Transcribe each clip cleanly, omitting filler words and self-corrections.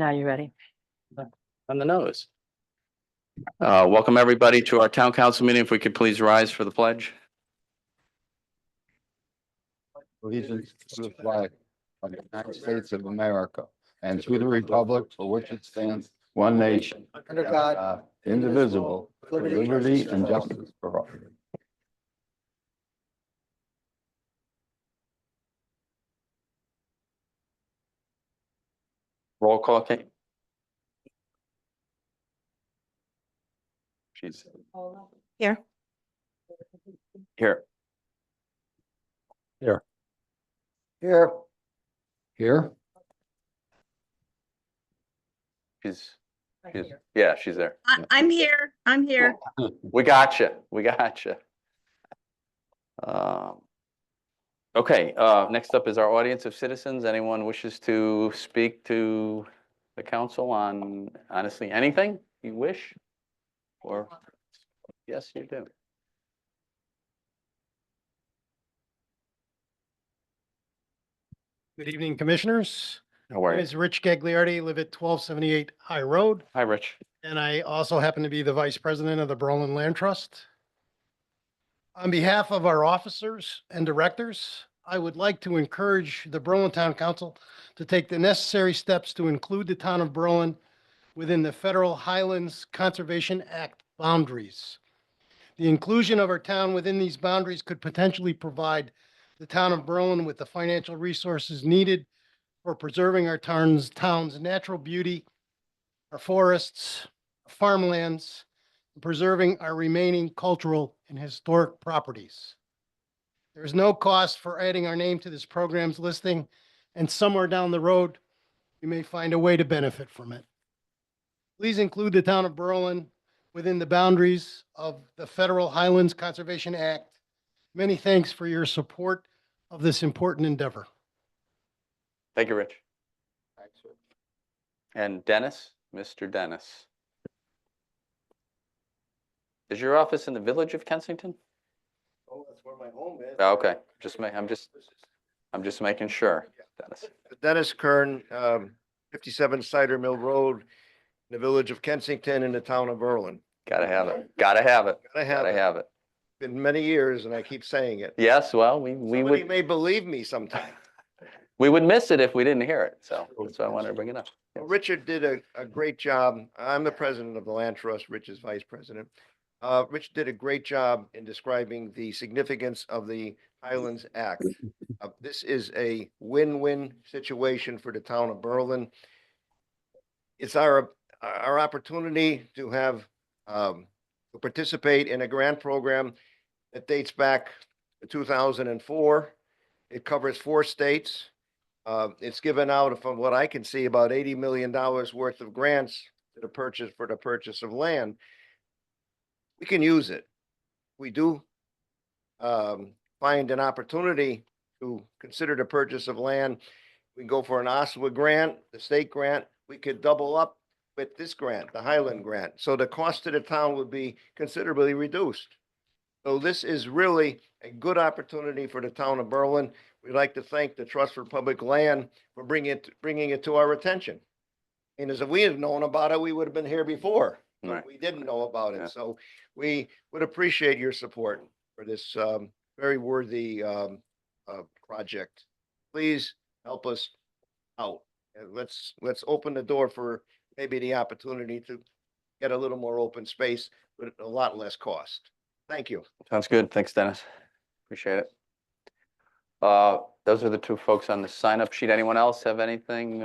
Now you're ready. On the nose. Welcome, everybody, to our town council meeting. If we could please rise for the pledge. Allegiance to the flag of the United States of America and to the republic for which it stands, one nation, under God, indivisible, with liberty and justice for all. Roll call, Kate. She's Here. here. here, Here, Yeah, she's there. I'm here. I'm here. We got you. We got you. Okay, next up is our audience of citizens. Anyone wishes to speak to the council on honestly anything you wish? Or, yes, you do. Good evening, Commissioners. How My are name you? is Rich Gagliardi, live at 1278 High Road, Hi, Rich. and I also happen to be the Vice President of the Berlin Land Trust. On behalf of our officers and directors, I would like to encourage the Berlin Town Council to take the necessary steps to include the town of Berlin within the Federal Highlands Conservation Act boundaries. The inclusion of our town within these boundaries could potentially provide the town of Berlin with the financial resources needed for preserving our town's natural beauty, our forests, our farmlands, and preserving our remaining cultural and historic properties. There is no cost for adding our name to this program's listing, and somewhere down the road, we may find a way to benefit from it. Please include the town of Berlin within the boundaries of the Federal Highlands Conservation Act. Many thanks for your support of this important endeavor. Thank you, Rich. And Dennis, Mr. Dennis. Is your office in the village of Kensington? oh, that's where my home is. Oh, okay, I'm just making sure, Dennis. Dennis Kern, 57 Cider Mill Road, in the village of Kensington in the town of Berlin. Gotta have it. Gotta have it. Gotta have Gotta it. have it. Been many years and I keep saying it. Yes, well, we Somebody would may believe me sometime. miss it if we didn't hear it. So that's why I wanted to bring it up. Well, Richard did a great job. I'm the president of the Land Trust, Rich is vice president. Rich did a great job in describing the significance of the Highlands Act. This is a win-win situation for the town of Berlin. It's our opportunity to have, to participate in a grant program that dates back to 2004. It covers 4 states. It's given out, from what I can see, about $80 million worth of grants for the purchase of land. We can use it. We do find an opportunity to consider the purchase of land. We can go for an OSWA grant, the state grant. We could double up with this grant, the Highland grant. So the cost to the town would be considerably reduced. So this is really a good opportunity for the town of Berlin. We'd like to thank the Trust for Public Land for bringing it to our attention. And as if we had known about it, we would have been here before. But Right. we didn't know about Yeah. it. So we would appreciate your support for this very worthy project. Please help us out. And let's open the door for maybe the opportunity to get a little more open space with a lot less cost. Thank you. Sounds good. Thanks, Dennis. Appreciate it. Those are the 2 folks on the sign-up sheet. Anyone else have anything?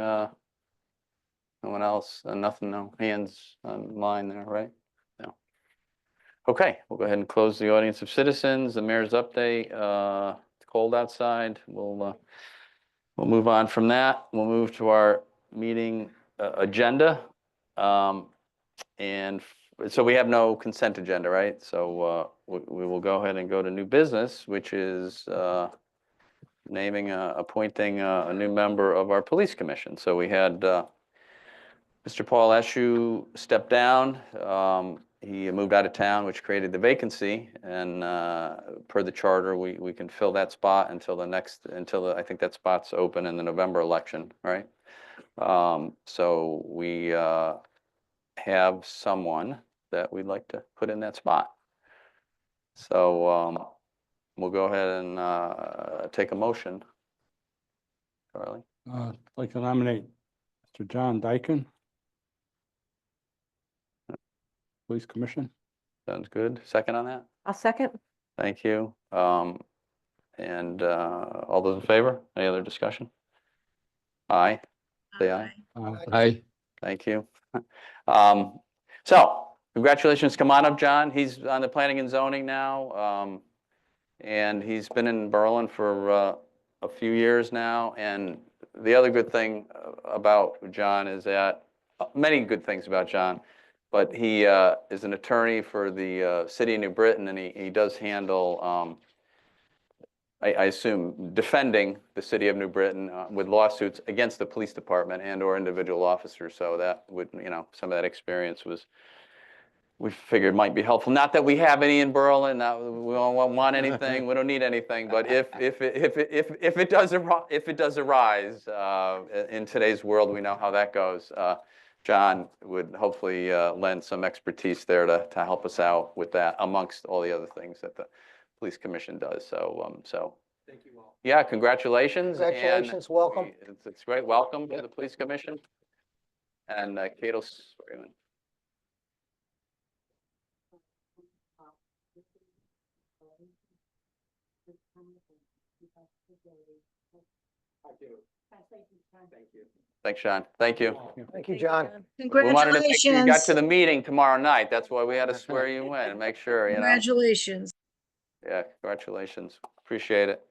No one else? Nothing, no hands online there, right? No. Okay, we'll go ahead and close the audience of citizens, the mayor's update. It's cold outside. We'll move on from that. We'll move to our meeting agenda. And so we have no consent agenda, right? So we will go ahead and go to new business, which is appointing a new member of our police commission. So we had Mr. Paul Eshu stepped down. He moved out of town, which created the vacancy. And per the charter, we can fill that spot until I think that spot's open in the November election, right? So we have someone that we'd like to put in that spot. So we'll go ahead and take a motion. Charlie? I'd like to nominate Mr. John Dyken. Police Commission. Sounds good. Second on that? I'll second. Thank you. And all those in favor? Any other discussion? Aye. Say aye. Aye. Thank you. So congratulations. Come on up, John. He's on the planning and zoning now. And he's been in Berlin for a few years now. And the other good thing about John is that, many good things about John, but he is an attorney for the city of New Britain, and he does handle, I assume, defending the city of New Britain with lawsuits against the police department and or individual officers. So that would, some of that experience we figured might be helpful. Not that we have any in Berlin, we don't want anything, we don't need anything, but if it does arise in today's world, we know how that goes. John would hopefully lend some expertise there to help us out with that, amongst all the other things that the Police Commission does. So Thank you all. yeah, congratulations. and Congratulations, welcome. It's great. Welcome to the Police Commission. And Kate will swear you in. I do. Thank you. Thanks, Sean. Thank you. Thank you, John. We wanted to make sure you got Congratulations. to the meeting tomorrow night. That's why we had to swear you in and make sure, Congratulations. Yeah, congratulations. Appreciate it.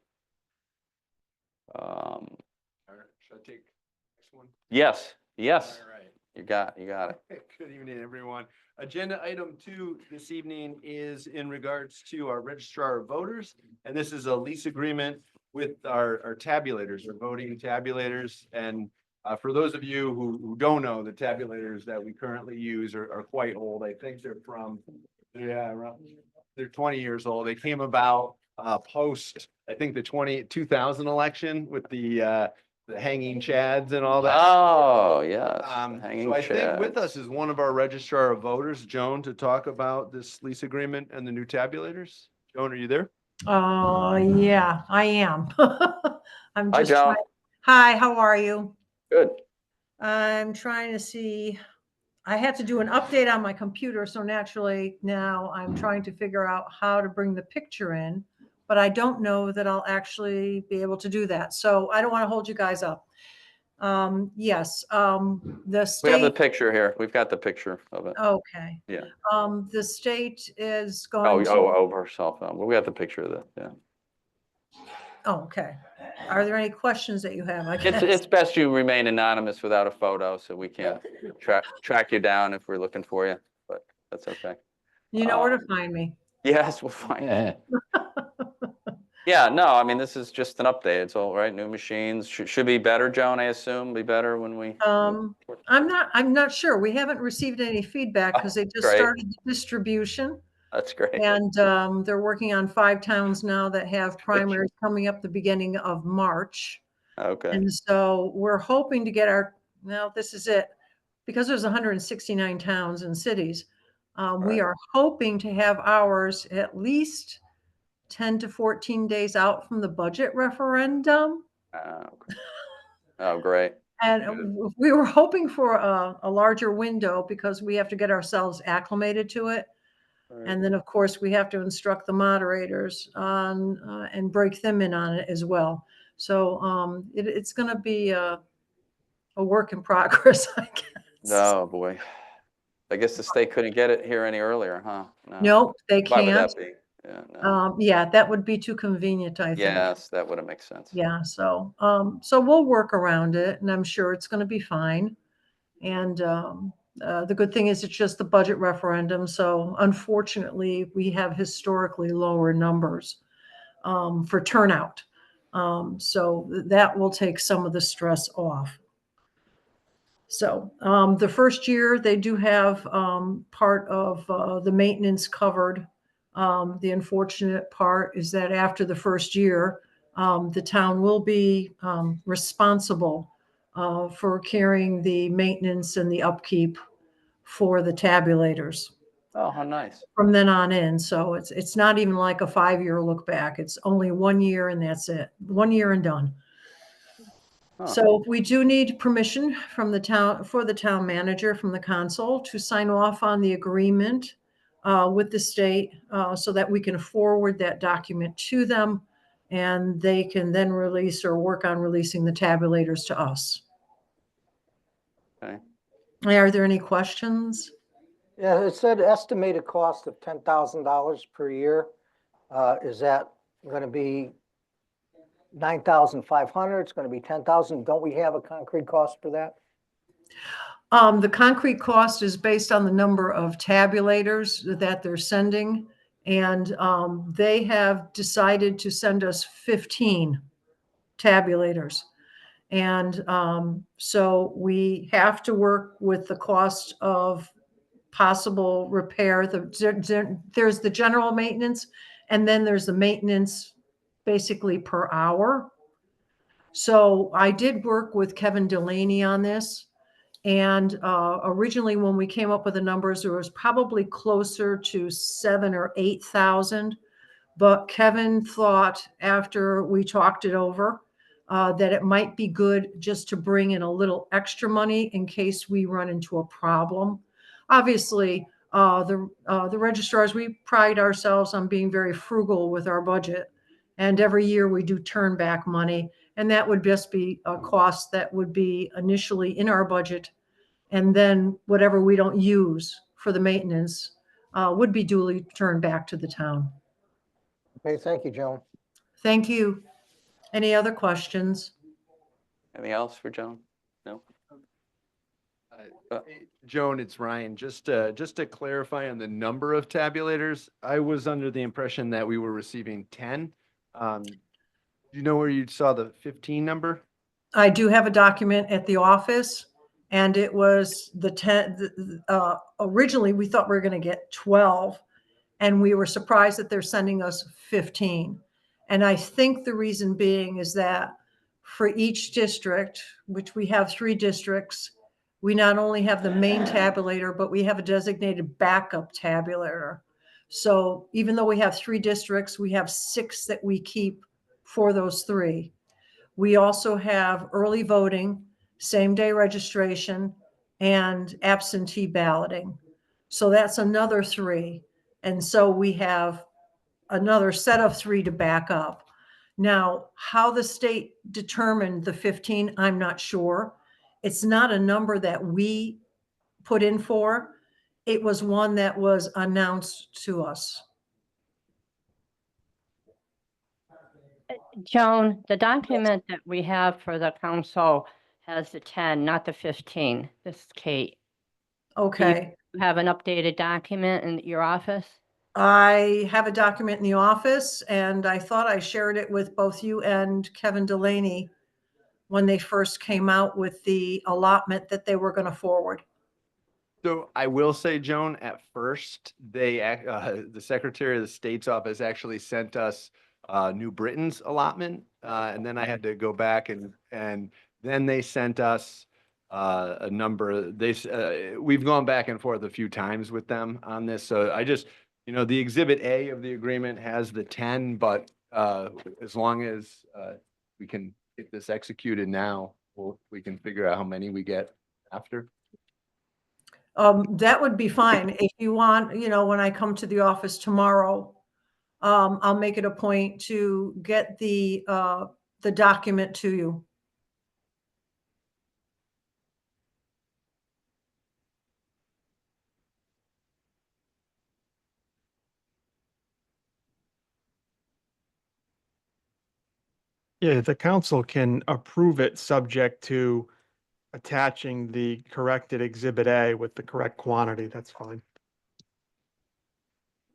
Should I take next one? Yes, yes, All right. you got it. Good evening, everyone. Agenda item 2 this evening is in regards to our registrar of voters. And this is a lease agreement with our tabulators, our voting tabulators. And for those of you who don't know, the tabulators that we currently use are quite old. I think they're they're 20 years old. They came about post, I think, the 2000 election with the hanging chads and all that. Oh, yes. Hanging So I think with chads. us is one of our registrar of voters, Joan, to talk about this lease agreement and the new tabulators. Joan, are you there? Yeah, I am. I'm Hi, just Joan. trying. Hi, how are you? Good. I'm trying to see. I had to do an update on my computer, so naturally now I'm trying to figure out how to bring the picture in, but I don't know that I'll actually be able to do that. So I don't want to hold you guys up. Yes, the We have the state, picture here. We've got the picture of it. okay. Yeah. The state is Oh, going to. over her cell phone. Well, we have the picture of it, yeah. Oh, okay. Are there any questions that you have? I guess. It's best you remain anonymous without a photo, so we can't track you down if we're looking for you, but that's okay. You know where to find me. Yes, we'll find you. Yeah. Yeah, no, I mean, this is just an update. It's all right. New machines should be better, Joan, I assume, be better when we. I'm not sure. We haven't received any feedback because they just great. started the distribution. That's great. And they're working on 5 towns now that have primaries coming up the beginning of March. Okay, And so we're hoping to get this is it. Because there's 169 towns and cities, we are hoping to have ours at least 10 to 14 days out from the budget referendum. Oh, great. And we were hoping for a larger window because we have to get ourselves acclimated to it. And then, of course, we have to instruct the moderators on and break them in on it as well. So it's going to be a work in progress, I guess. Oh, boy. I guess the state couldn't get it here any earlier, huh? No, they Why would can't. that be? Yeah, no. Yeah, that would be too convenient, I think. Yes, that would have made sense. Yeah, so we'll work around it, and I'm sure it's going to be fine. And the good thing is it's just the budget referendum. So unfortunately, we have historically lower numbers for turnout. So that will take some of the stress off. So the first year they do have part of the maintenance covered. The unfortunate part is that after the first year, the town will be responsible for carrying the maintenance and the upkeep for the tabulators Oh, how nice. from then on in. So it's not even like a 5-year look back. It's only 1 year and that's it. 1 year and done. Huh. So we do need permission from the town, for the town manager, from the council to sign off on the agreement with the state so that we can forward that document to them and they can then release or work on releasing the tabulators to us. Okay. Are there any questions? Yeah, it said estimated cost of $10,000 per year. Is that gonna be 9,500? It's gonna be 10,000? Don't we have a concrete cost for that? The concrete cost is based on the number of tabulators that they're sending. And they have decided to send us 15 tabulators. And so we have to work with the cost of possible repair. There's the general maintenance, and then there's the maintenance basically per hour. So I did work with Kevin Delaney on this. And originally, when we came up with the numbers, it was probably closer to 7,000 or 8,000. But Kevin thought, after we talked it over, that it might be good just to bring in a little extra money in case we run into a problem. Obviously, the registrars, we pride ourselves on being very frugal with our budget. And every year we do turn back money. And that would just be a cost that would be initially in our budget. And then whatever we don't use for the maintenance would be duly turned back to the town. Okay, thank you, Joan. Thank you. Any other questions? Anything else for Joan? No? Joan, it's Ryan. Just to clarify on the number of tabulators, I was under the impression that we were receiving 10. Do you know where you saw the 15 number? I do have a document at the office, and it was the 10, originally we thought we were going to get 12, and we were surprised that they're sending us 15. And I think the reason being is that for each district, which we have 3 districts, we not only have the main tabulator, but we have a designated backup tabulator. So even though we have 3 districts, we have 6 that we keep for those 3. We also have early voting, same day registration, and absentee balloting. So that's another 3. And so we have another set of 3 to back up. Now, how the state determined the 15, I'm not sure. It's not a number that we put in for. It was one that was announced to us. Joan, the document that we have for the council has the 10, not the 15. This is Kate. Okay. You have an updated document in your office? I have a document in the office, and I thought I shared it with both you and Kevin Delaney when they first came out with the allotment that they were going to forward. So I will say, Joan, at first, the Secretary of the State's office actually sent us New Britain's allotment. And then I had to go back and then they sent us a number. We've gone back and forth a few times with them on this. So I just, the Exhibit A of the agreement has the 10, but as long as we can get this executed now, we can figure out how many we get after. That would be fine. If you want, when I come to the office tomorrow, I'll make it a point to get the document to you. Yeah, the council can approve it subject to attaching the corrected Exhibit A with the correct quantity. That's fine.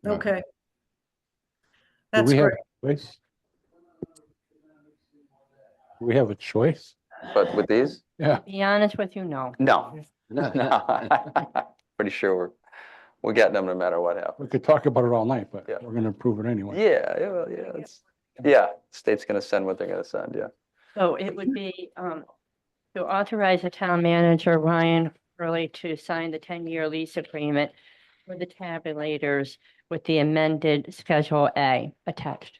Right. Okay. Do That's we have great. a choice? Do we have a choice? But with these? Yeah. To be honest with you, no. No. No. Pretty sure we're getting them no matter what happens. We could talk about it all night, but Yeah. we're gonna approve it anyway. Yeah, well, yeah, state's gonna send what they're gonna send, yeah. So it would be To authorize the town manager, Ryan Hurley, to sign the 10-year lease agreement for the tabulators with the amended Schedule A attached.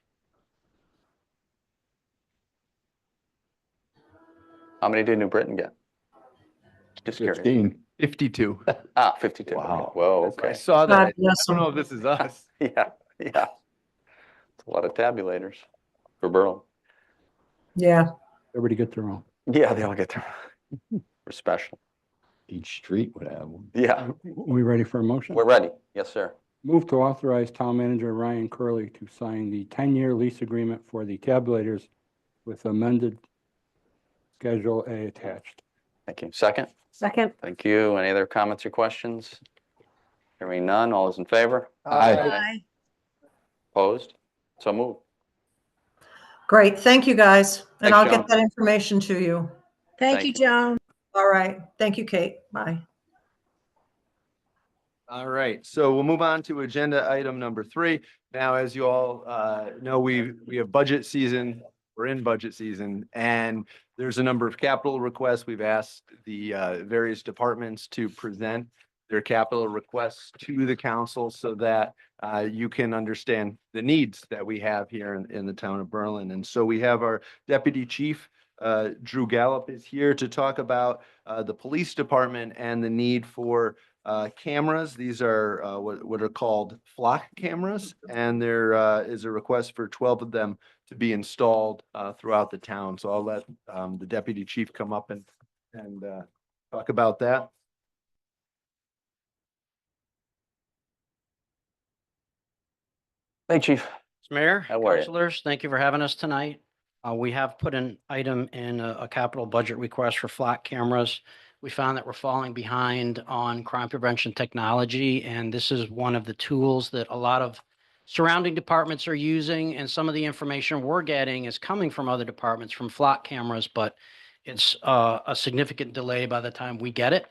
How many did New Britain get? Just curious. 15. 52. Ah, 52. Okay. Wow. Whoa, I okay. saw that. God I bless don't know them. if this is us. Yeah, yeah. It's a lot of tabulators for Berlin. Yeah. Everybody get their own. Yeah, they all get their, we're special. Each street would have one. Yeah, We ready for a motion? we're ready. Yes, sir. Move to authorize town manager Ryan Curley to sign the 10-year lease agreement for the tabulators with amended Schedule A attached. Thank you. Second? Second. Thank you. Any other comments or questions? Hearing none. All those in favor? Aye. Opposed? So moved. Great. Thank you, guys. And Thanks, I'll Joan. get that information to you. Thank you, Thank you. Joan. All right. Thank you, Kate. Bye. All right, so we'll move on to agenda item number 3. Now, as you all know, we have budget season. We're in budget season, and there's a number of capital requests. We've asked the various departments to present their capital requests to the council so that you can understand the needs that we have here in the town of Berlin. And so we have our deputy chief, Drew Gallup, is here to talk about the police department and the need for cameras. These are what are called flock cameras, and there is a request for 12 of them to be installed throughout the town. So I'll let the deputy chief come up and talk about that. Hey, chief. Mr. Mayor, How are you? councilors, thank you for having us tonight. We have put an item in a capital budget request for flock cameras. We found that we're falling behind on crime prevention technology, and this is one of the tools that a lot of surrounding departments are using, and some of the information we're getting is coming from other departments, from flock cameras, but it's a significant delay by the time we get it.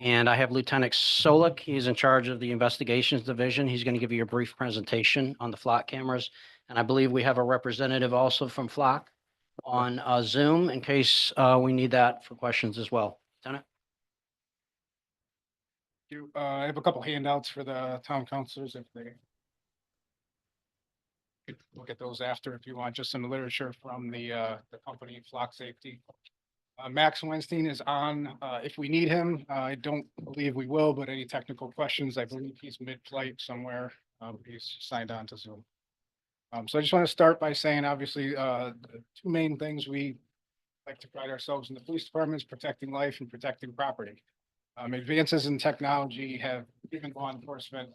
And I have Lieutenant Solik. He's in charge of the investigations division. He's going to give you a brief presentation on the flock cameras. And I believe we have a representative also from Flock on Zoom in case we need that for questions as well. Lieutenant? I have a couple handouts for the town councilors if they could look at those after if you want, just some literature from the company Flock Safety. Max Weinstein is on, if we need him. I don't believe we will, but any technical questions, I believe he's mid-flight somewhere. He's signed on to Zoom. So I just want to start by saying, obviously, the two main things we like to pride ourselves in the police department is protecting life and protecting property. Advances in technology have given law enforcement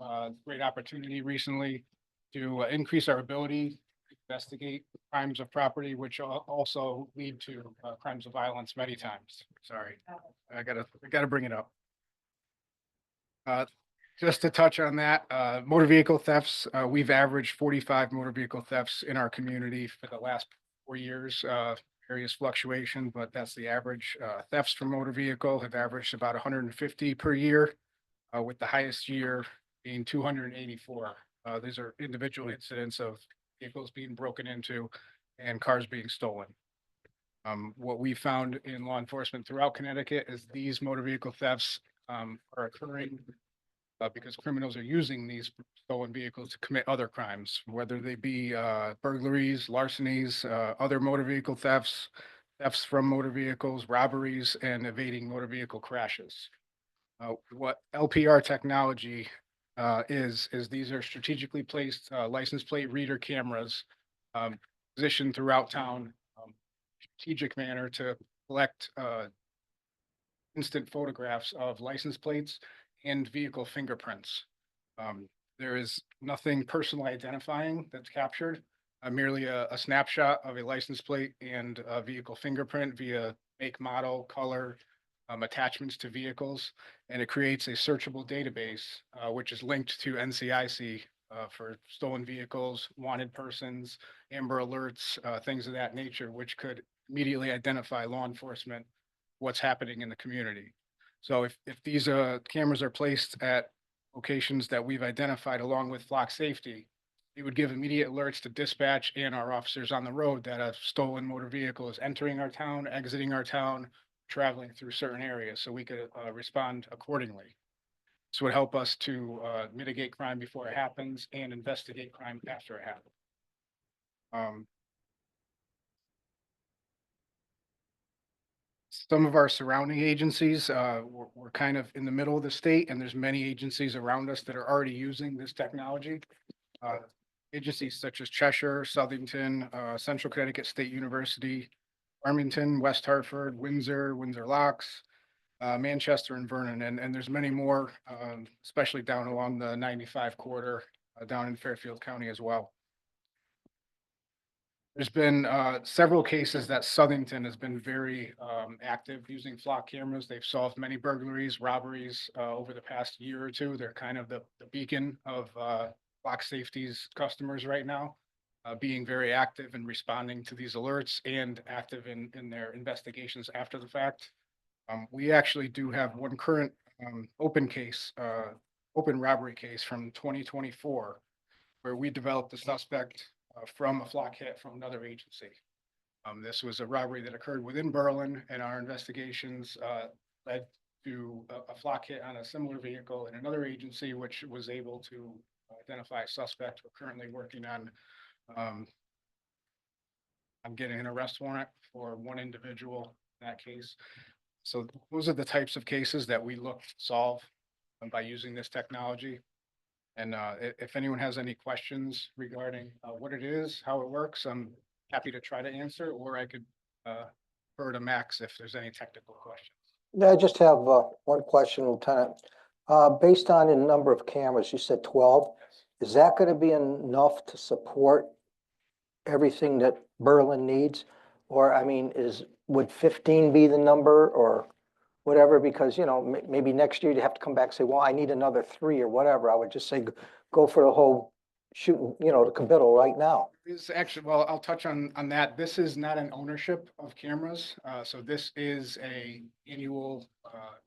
great opportunity recently to increase our ability to investigate crimes of property, which also lead to crimes of violence many times. Sorry, I gotta bring it up. Just to touch on that, motor vehicle thefts, we've averaged 45 motor vehicle thefts in our community for the last 4 years. Various fluctuation, but that's the average. Thefts from motor vehicle have averaged about 150 per year, with the highest year being 284. These are individual incidents of vehicles being broken into and cars being stolen. What we found in law enforcement throughout Connecticut is these motor vehicle thefts are occurring because criminals are using these stolen vehicles to commit other crimes, whether they be burglaries, larcenies, other motor vehicle thefts, thefts from motor vehicles, robberies, and evading motor vehicle crashes. What LPR technology is these are strategically placed license plate reader cameras positioned throughout town, strategic manner to collect instant photographs of license plates and vehicle fingerprints. There is nothing personally identifying that's captured, merely a snapshot of a license plate and a vehicle fingerprint via make, model, color, attachments to vehicles, and it creates a searchable database, which is linked to NCIC for stolen vehicles, wanted persons, Amber Alerts, things of that nature, which could immediately identify law enforcement what's happening in the community. So if these cameras are placed at locations that we've identified along with Flock Safety, it would give immediate alerts to dispatch and our officers on the road that a stolen motor vehicle is entering our town, exiting our town, traveling through certain areas so we could respond accordingly. This would help us to mitigate crime before it happens and investigate crime after it happens. Some of our surrounding agencies, we're kind of in the middle of the state, and there's many agencies around us that are already using this technology. Agencies such as Cheshire, Southington, Central Connecticut State University, Farmington, West Hartford, Windsor, Windsor Locks, Manchester and Vernon, and there's many more, especially down along the 95 corridor, down in Fairfield County as well. There's been several cases that Southington has been very active using flock cameras. They've solved many burglaries, robberies over the past year or two. They're kind of the beacon of flock safety's customers right now, being very active in responding to these alerts and active in their investigations after the fact. We actually do have one current open case, open robbery case from 2024, where we developed a suspect from a flock hit from another agency. This was a robbery that occurred within Berlin, and our investigations led to a flock hit on a similar vehicle in another agency, which was able to identify a suspect. We're currently working on getting an arrest warrant for one individual in that case. So those are the types of cases that we look to solve by using this technology. And if anyone has any questions regarding what it is, how it works, I'm happy to try to answer, or I could refer to Max if there's any technical questions. Yeah, I just have one question, Lieutenant. Based on the number of cameras, you said 12. Is that going to be enough to support everything that Berlin needs? Or, I mean, would 15 be the number or whatever? Because, you know, maybe next year you have to come back and say, well, I need another 3 or whatever. I would just say, go for the whole shooting, you know, the caboodle right now. This actually, well, I'll touch on that. This is not an ownership of cameras. So this is a annual.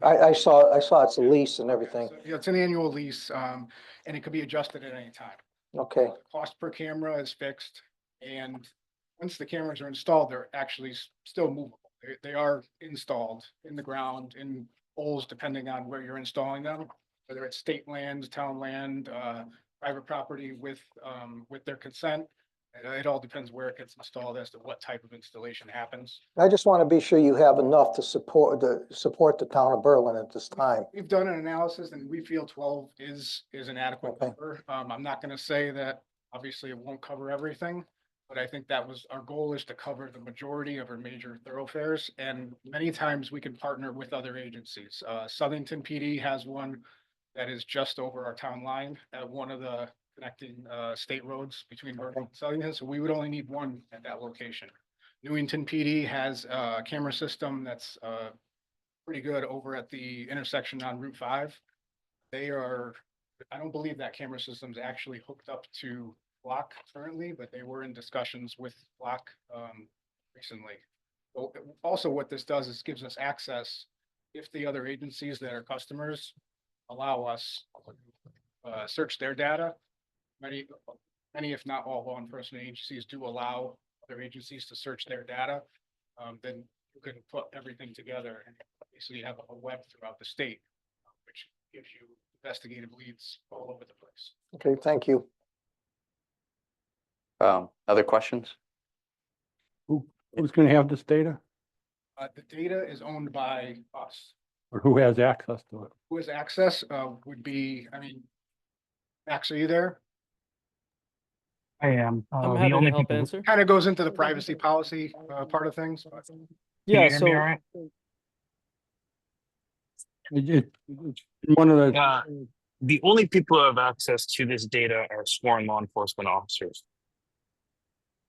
I saw it's a lease and everything. So, yeah, it's an annual lease, and it could be adjusted at any time. Okay. Cost per camera is fixed, and once the cameras are installed, they're actually still movable. They are installed in the ground, in holes, depending on where you're installing them, whether it's state land, town land, private property with their consent. It all depends where it gets installed as to what type of installation happens. I just want to be sure you have enough to support the town of Berlin at this time. We've done an analysis and we feel 12 is an adequate Okay. number. I'm not going to say that obviously it won't cover everything, but I think that was our goal, is to cover the majority of our major thoroughfares. And many times we can partner with other agencies. Southington PD has one that is just over our town line at one of the connecting state roads between Berlin and Southington. So we would only need one at that location. Newington PD has a camera system that's pretty good over at the intersection on Route 5. I don't believe that camera system's actually hooked up to Flock currently, but they were in discussions with Flock recently. Also, what this does is gives us access if the other agencies that are customers allow us search their data. Many, if not all, law enforcement agencies do allow other agencies to search their data. Then you can put everything together and basically have a web throughout the state, which gives you investigative leads all over the place. Okay, thank you. Other questions? Who's going to have this data, The data is owned by us. or who has access to it? Who has access would be, Max, are you there? I am. I'm The happy to only help people who- answer. Kind of goes into the privacy policy part of things. Can you Yeah, hear me all right? It's one of the, The only people who have access to this data are sworn law enforcement officers.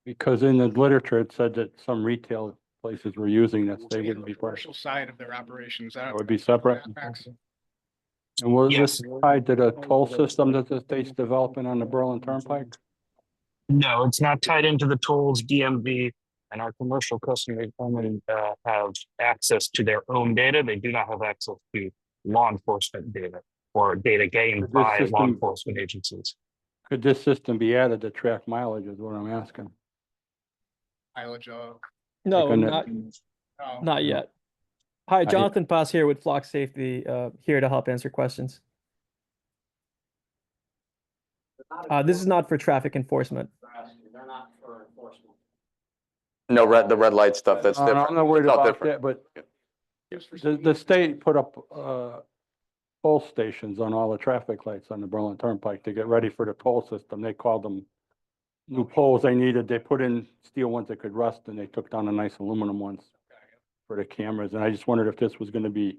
because in the literature, it said that some retail places were using this, they wouldn't be part. Commercial side of their operations. That would be separate. Max. And was Yes. this tied to the toll system that the state's developing on the Berlin Turnpike? No, it's not tied into the tolls. DMV and our commercial customers only have access to their own data. They do not have access to law enforcement data or data gained This by law system- enforcement agencies. Could this system be added to track mileage is what I'm asking? Mileage of. No, Like on not, no. not yet. Hi, Jonathan Paz here with Flock Safety, here to help answer questions. This is not for traffic enforcement. They're not for enforcement. No, the red light stuff, that's No, different. I'm not worried It's all about different. that, but the state put up, toll stations on all the traffic lights on the Berlin Turnpike to get ready for the toll system. They called them new poles they needed. They put in steel ones that could rust, and they took down the nice aluminum ones for the cameras. And I just wondered if this was gonna be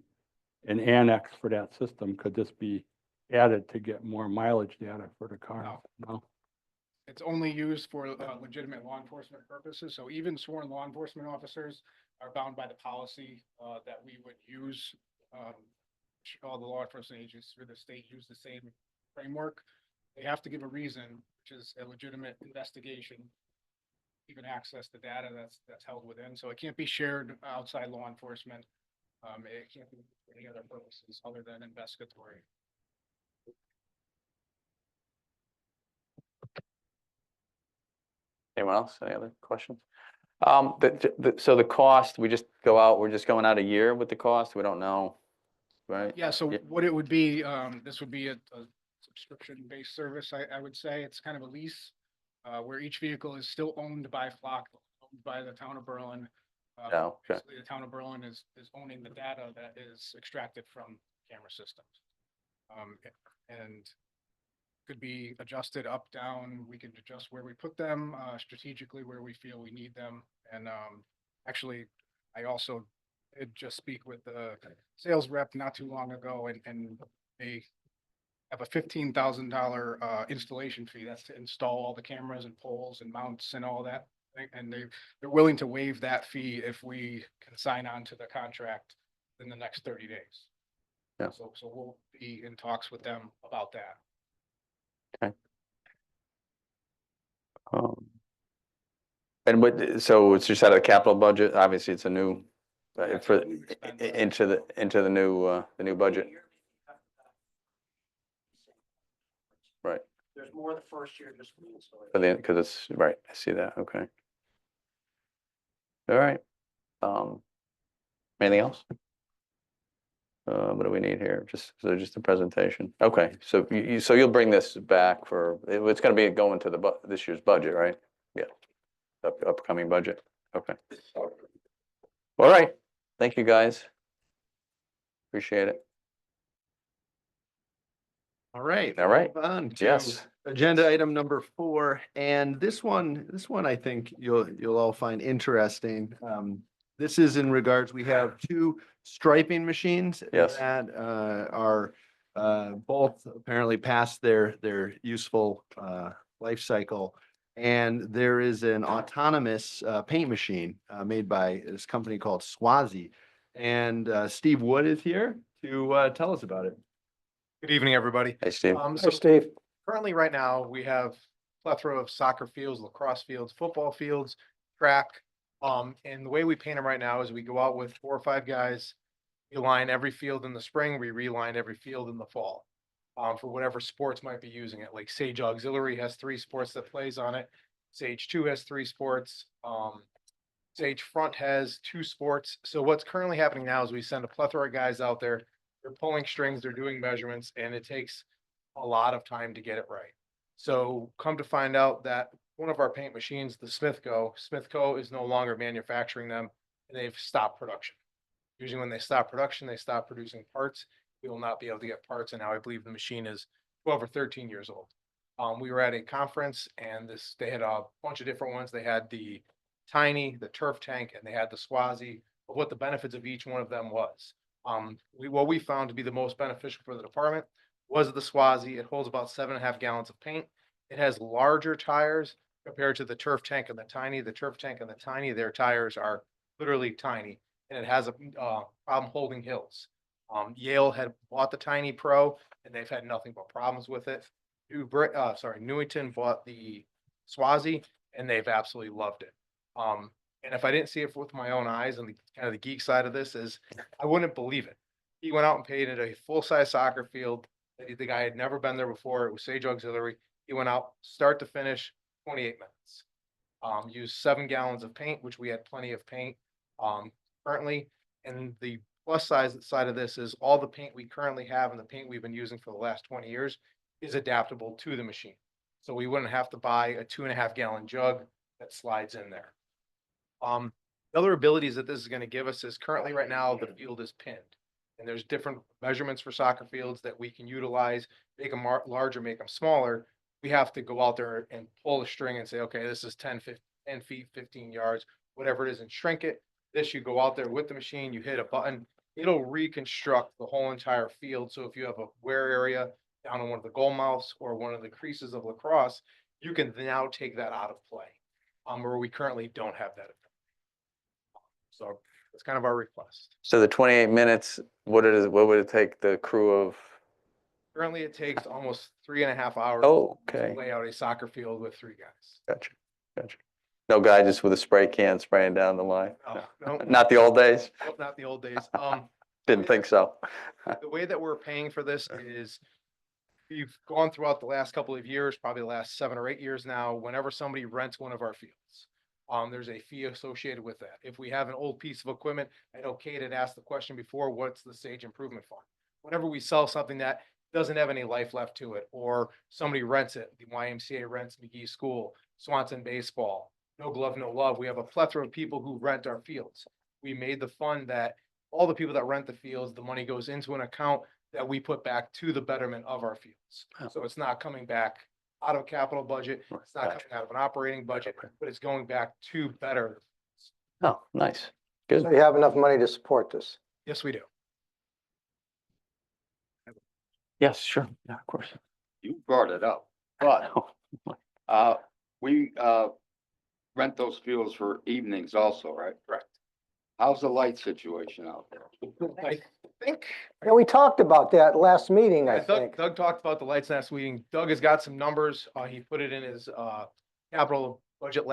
an annex for that system. Could this be added to get more mileage data for the car? No? It's only used for legitimate law enforcement purposes. So even sworn law enforcement officers are bound by the policy that we would use. All the law enforcement agencies through the state use the same framework. They have to give a reason, which is a legitimate investigation, even access the data that's held within. So it can't be shared outside law enforcement. It can't be for any other purposes other than investigatory. Anyone else? Any other questions? So the cost, we just go out, we're just going out a year with the cost? We don't know, right? Yeah, so what it would be, this would be a subscription-based service, I would say. It's kind of a lease, where each vehicle is still owned by Flock, owned by the town of Berlin. Oh, okay. Basically, the town of Berlin is owning the data that is extracted from camera systems. And could be adjusted up, down. We can adjust where we put them, strategically where we feel we need them. And actually, I also did just speak with the sales rep not too long ago, and they have a $15,000 installation fee. That's to install all the cameras and poles and mounts and all that. And they're willing to waive that fee if we can sign on to the contract in the next 30 days. Yeah. So we'll be in talks with them about that. And so it's just out of the capital budget, obviously it's a new, for, into the new budget. Right. There's more the first year just for the installation. For the, because it's, right, I see that, okay. All right. Anything else? What do we need here? Just a presentation. Okay, so so you'll bring this back for, it's gonna be going to this year's budget, right? Yeah, upcoming budget, okay. All right, thank you, guys. Appreciate it. All right. All right. move on to Yes. Agenda item number 4, and this one I think you'll all find interesting. This is in regards, we have 2 striping machines. Yes. That are both apparently past their useful life cycle. And there is an autonomous paint machine made by this company called Swazi. And Steve Wood is here to tell us about it. Good evening, everybody. Hey, Steve. Hi, Steve. Currently, right now, we have a plethora of soccer fields, lacrosse fields, football fields, track. And the way we paint them right now is we go out with 4 or 5 guys. We line every field in the spring, we reline every field in the fall. For whatever sports might be using it, like Sage Auxiliary has 3 sports that plays on it. Sage 2 has 3 sports. Sage Front has 2 sports. So what's currently happening now is we send a plethora of guys out there. They're pulling strings, they're doing measurements, and it takes a lot of time to get it right. So come to find out that one of our paint machines, the Smithco is no longer manufacturing them, and they've stopped production. Usually when they stop production, they stop producing parts. We will not be able to get parts, and now I believe the machine is 12 or 13 years old. We were at a conference, and they had a bunch of different ones. They had the Tiny, the Turf Tank, and they had the Swazi, but what the benefits of each one of them was. What we found to be the most beneficial for the department was the Swazi. It holds about 7.5 gallons of paint. It has larger tires compared to the Turf Tank and the Tiny. The Turf Tank and the Tiny, their tires are literally tiny, and it has a problem holding hills. Yale had bought the Tiny Pro, and they've had nothing but problems with it. Newington bought the Swazi, and they've absolutely loved it. And if I didn't see it with my own eyes, and the kind of the geek side of this is, I wouldn't believe it. He went out and painted a full-size soccer field. The guy had never been there before. It was Sage Auxiliary. He went out start to finish, 28 minutes. Used 7 gallons of paint, which we had plenty of paint currently. And the plus side of this is all the paint we currently have and the paint we've been using for the last 20 years is adaptable to the machine. So we wouldn't have to buy a 2.5 gallon jug that slides in there. The other abilities that this is going to give us is currently right now the field is pinned. And there's different measurements for soccer fields that we can utilize, make them larger, make them smaller. We have to go out there and pull the string and say, okay, this is 10 feet, 15 yards, whatever it is, and shrink it. This, you go out there with the machine, you hit a button, it'll reconstruct the whole entire field. So if you have a wear area down in one of the goal mouths or one of the creases of lacrosse, you can now take that out of play, where we currently don't have that. So that's kind of our request. So the 28 minutes, what would it take the crew of? Currently, it takes almost 3.5 hours. Oh, to okay. lay out a soccer field with 3 guys. Gotcha. No guy just with a spray can spraying down the line? No, Not the old days? nope, not the old days. Didn't think so. The way that we're paying for this is we've gone throughout the last couple of years, probably the last 7 or 8 years now, whenever somebody rents one of our fields, there's a fee associated with that. If we have an old piece of equipment, I know Kate had asked the question before, what's the Sage Improvement Fund? Whenever we sell something that doesn't have any life left to it, or somebody rents it, the YMCA rents McGee School, Swanson Baseball, No Glove, No Love. We have a plethora of people who rent our fields. We made the fund that all the people that rent the fields, the money goes into an account that we put back to the betterment of our fields. So it's not coming back out of capital budget. It's not coming out of an operating budget, but it's going back to better. Oh, nice. Good. So you have enough money to support this? Yes, we do. Yes, sure. Yeah, of course. You brought it up, but we rent those fields for evenings also, right? Correct. How's the light situation out there? I think. Yeah, we talked about that last meeting, I think. Doug talked about the lights last meeting. Doug has got some numbers. He put it in his capital budget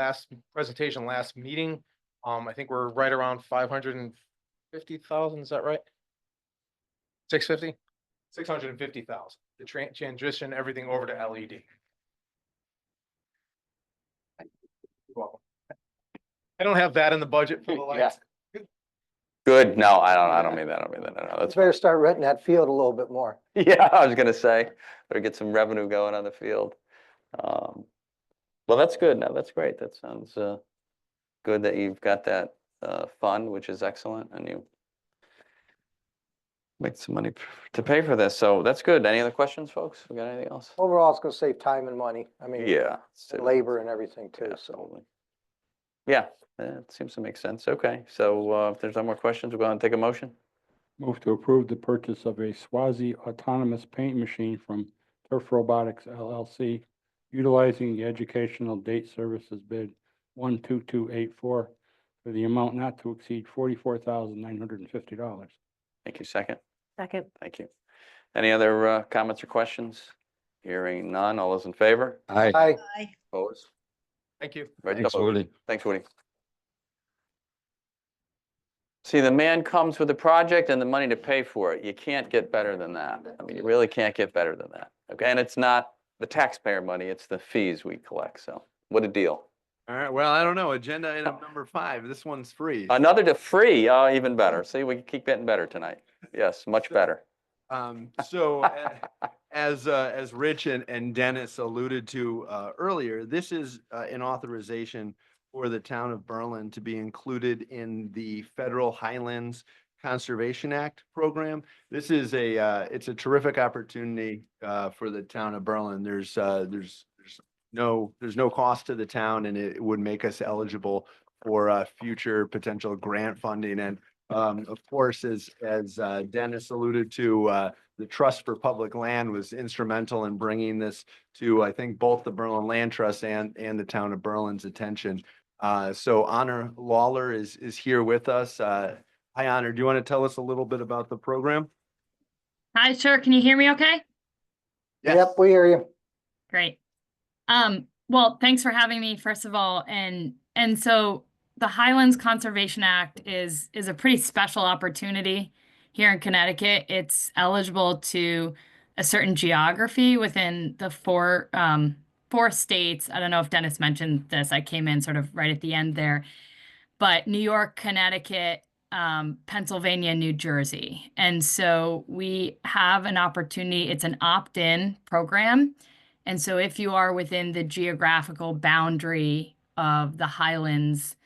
presentation last meeting. I think we're right around 550,000. Is that right? 650? 650,000 to transition everything over to LED. You're welcome. I don't have that in the budget for the lights. Good. No, I don't mean that. No, that's Better start renting that field a little bit more. yeah, I was gonna say, better get some revenue going on the field. Well, that's good. No, that's great. That sounds good that you've got that fund, which is excellent, and you make some money to pay for this. So that's good. Any other questions, folks? We got anything else? Overall, it's gonna save time and money. I mean, Yeah. and labor and everything too, so. Absolutely. Yeah, it seems to make sense. Okay, so if there's no more questions, we'll go ahead and take a motion. Move to approve the purchase of a Swazi autonomous paint machine from Turf Robotics LLC, utilizing the Educational Date Services bid 12284 for the amount not to exceed $44,950. Thank you. Second. Second. Thank you. Any other comments or questions? Hearing none. All those in favor? Aye. Opposed? Thank you. Ready to Thanks, vote? Woody. Thanks, Woody. See, the man comes with the project and the money to pay for it. You can't get better than that. I mean, you really can't get better than that. Okay, and it's not the taxpayer money, it's the fees we collect. So what a deal. All right, well, I don't know. Agenda item number 5. This one's free. Another to free, even better. See, we keep getting better tonight. Yes, much better. So as Rich and Dennis alluded to earlier, this is an authorization for the town of Berlin to be included in the Federal Highlands Conservation Act program. This is it's a terrific opportunity for the town of Berlin. There's no cost to the town, and it would make us eligible for future potential grant funding. And of course, as Dennis alluded to, the Trust for Public Land was instrumental in bringing this to, I think, both the Berlin Land Trust and the town of Berlin's attention. So Honor Lawler is here with us. Hi, Honor. Do you want to tell us a little bit about the program? Hi, sure. Can you hear me okay? Yes. Yep, we hear you. Great. Well, thanks for having me, first of all. And so the Highlands Conservation Act is a pretty special opportunity here in Connecticut. It's eligible to a certain geography within the four states. I don't know if Dennis mentioned this. I came in sort of right at the end there. But New York, Connecticut, Pennsylvania, New Jersey. And so we have an opportunity, it's an opt-in program. And so if you are within the geographical boundary of the Highlands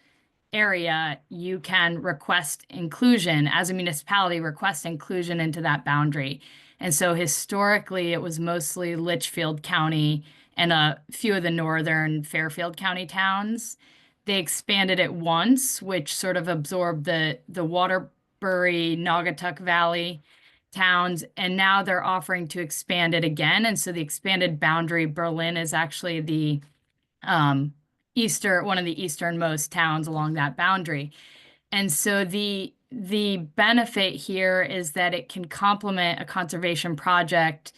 area, you can request inclusion as a municipality, request inclusion into that boundary. And so historically, it was mostly Litchfield County and a few of the northern Fairfield County towns. They expanded it once, which sort of absorbed the Waterbury, Naugatuck Valley towns, and now they're offering to expand it again. And so the expanded boundary, Berlin is actually the one of the easternmost towns along that boundary. And so the benefit here is that it can complement a conservation project,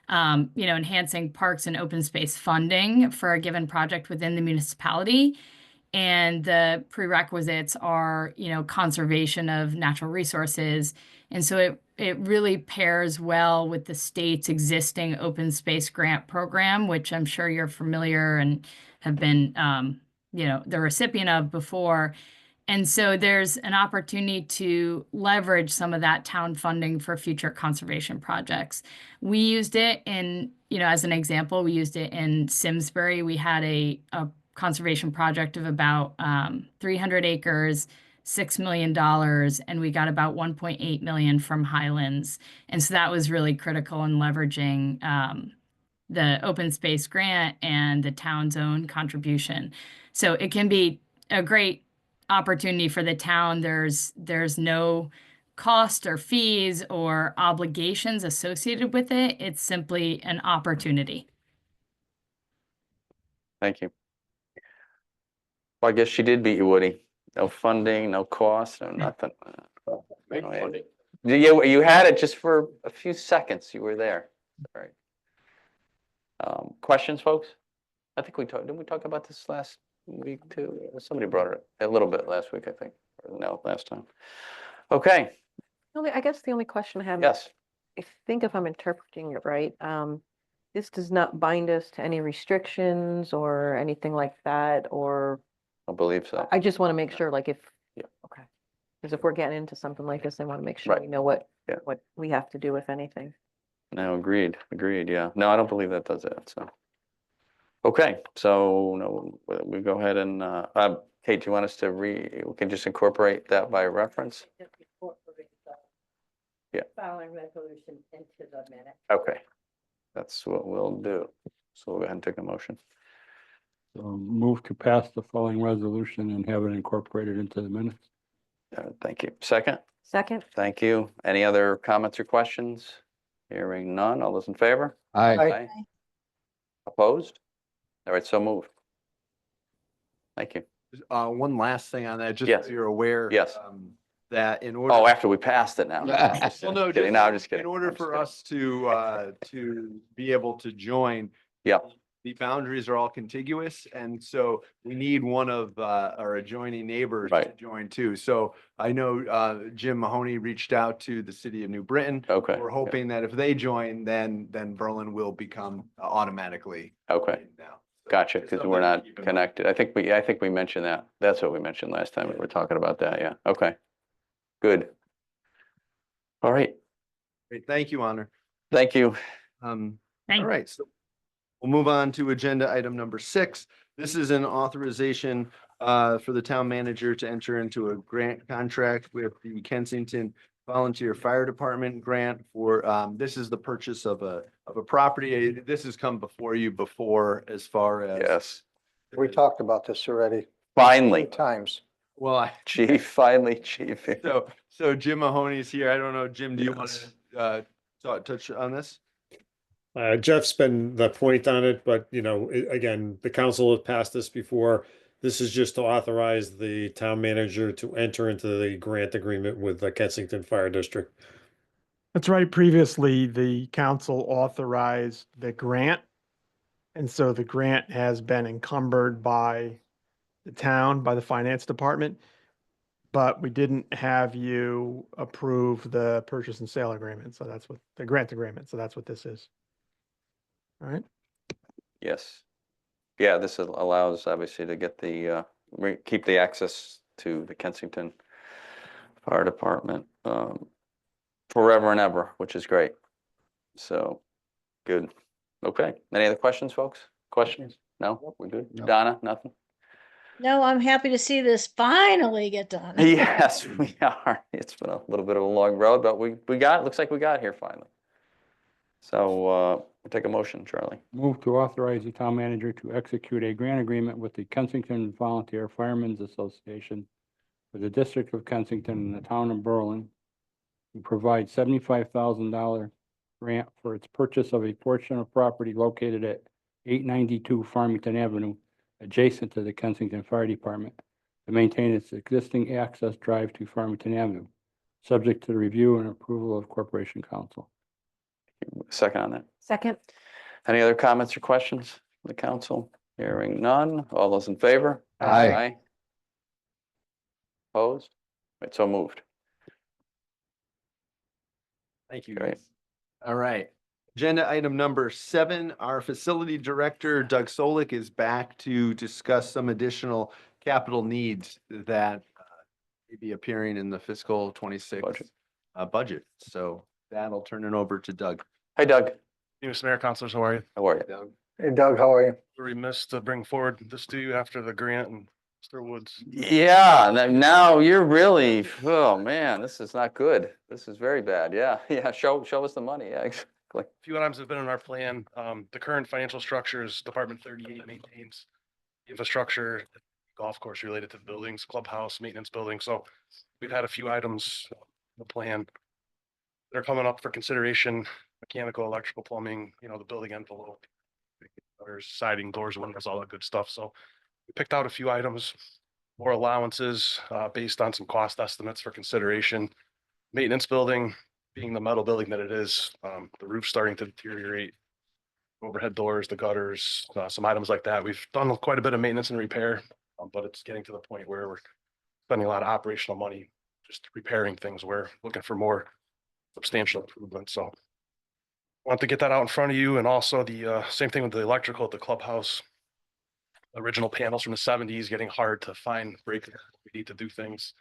enhancing parks and open space funding for a given project within the municipality. And the prerequisites are, conservation of natural resources. And so it really pairs well with the state's existing open space grant program, which I'm sure you're familiar and have been, the recipient of before. And so there's an opportunity to leverage some of that town funding for future conservation projects. We used it in, as an example, we used it in Simsbury. We had a conservation project of about 300 acres, $6 million, and we got about 1.8 million from Highlands. And so that was really critical in leveraging the open space grant and the town's own contribution. So it can be a great opportunity for the town. There's no cost or fees or obligations associated with it. It's simply an opportunity. Thank you. Well, I guess she did beat you, Woody. No funding, no cost, no nothing. You had it just for a few seconds. You were there. All right. Questions, folks? I think didn't we talk about this last week too? Somebody brought it a little bit last week, I think. Or no, last time. Okay. I guess the only question I have. Yes. I think if I'm interpreting it right, this does not bind us to any restrictions or anything like that, or I believe so. I just want to make sure, like if, Yeah. okay. Because if we're getting into something like this, I want to make sure Right. we know what Yeah. we have to do, if anything. No, agreed, yeah. No, I don't believe that does it, so. Okay, so no, we go ahead and, Kate, do you want us to we can just incorporate that by reference? Yeah. Following resolution into the minute. Okay, that's what we'll do. So we'll go ahead and take a motion. So move to pass the following resolution and have it incorporated into the minutes. Thank you. Second? Second? Thank you. Any other comments or questions? Hearing none. All those in favor? Aye. Opposed? All right, so moved. Thank you. One last thing on that, just Yes. so you're aware. Yes. That in order. Oh, after we passed it now. Well, no, Kidding. No, I'm just kidding. in order I'm just for kidding. us to be able to join. Yep. The boundaries are all contiguous, and so we need one of our adjoining neighbors to Right. join too. So I know Jim Mahoney reached out to the city of New Britain. Okay. We're hoping that if they join, then Berlin will become automatically. Okay. Now. Gotcha, It's because something we're to not keep in mind. connected. I think we mentioned that. That's what we mentioned last time we were talking about that. Yeah. Okay. Good. All right. Great, thank you, Honor. Thank you. All right, so we'll move on to agenda item number 6. This is an authorization for the town manager to enter into a grant contract with the Kensington Volunteer Fire Department grant for, this is the purchase of a property. This has come before you before as far as. Yes. We talked about this already Finally, times. Well, chief, finally, chief. so Jim Mahoney's here. I don't know, Jim, do you want to touch on this? Jeff's been the point on it, but again, the council has passed this before. This is just to authorize the town manager to enter into the grant agreement with the Kensington Fire District. That's right. Previously, the council authorized the grant. And so the grant has been encumbered by the town, by the finance department. But we didn't have you approve the purchase and sale agreement. So that's what the grant agreement. So that's what this is. All right. Yes. Yeah, this allows obviously to get the, keep the access to the Kensington Fire department, forever and ever, which is great. So, good. Okay, any other questions, folks? Questions? No, we're good? No. Donna, nothing? No, I'm happy to see this finally get done. Yes, we are. It's been a little bit of a long road, but we looks like we got here finally. So, we'll take a motion, Charlie. Move to authorize the town manager to execute a grant agreement with the Kensington Volunteer Firemen's Association for the District of Kensington and the town of Berlin to provide $75,000 grant for its purchase of a portion of property located at 892 Farmington Avenue, adjacent to the Kensington Fire Department, to maintain its existing access drive to Farmington Avenue, subject to the review and approval of Corporation Council. Second on that. Second. Any other comments or questions from the council? Hearing none. All those in favor? Aye. Opposed? Right, so moved. Thank you. Great. guys. All right. Agenda item number 7, our facility director, Doug Solik, is back to discuss some additional capital needs that may be appearing in the fiscal 26 budget. So that'll turn it over to Doug. Hey, Doug. Mr. Mayor, councilors, how are you? How are you? Hey Doug, how are you? Remiss to bring forward this to you after the grant and Mr. Woods. Yeah, now you're really, oh man, this is not good. This is very bad. Yeah, yeah. Show us the money. Yeah, exactly. A few items have been in our plan. The current financial structures, Department 38 maintains infrastructure, golf course related to the buildings, clubhouse, maintenance building. So we've had a few items in the plan that are coming up for consideration: mechanical, electrical, plumbing, the building envelope, gutters, siding, doors, windows, all that good stuff. So we picked out a few items, more allowances based on some cost estimates for consideration. Maintenance building, being the metal building that it is, the roof starting to deteriorate, overhead doors, the gutters, some items like that. We've done quite a bit of maintenance and repair, but it's getting to the point where we're spending a lot of operational money just repairing things. We're looking for more substantial improvements. So want to get that out in front of you. And also the same thing with the electrical at the clubhouse. Original panels from the 70s, getting hard to find breakers. We need to do things.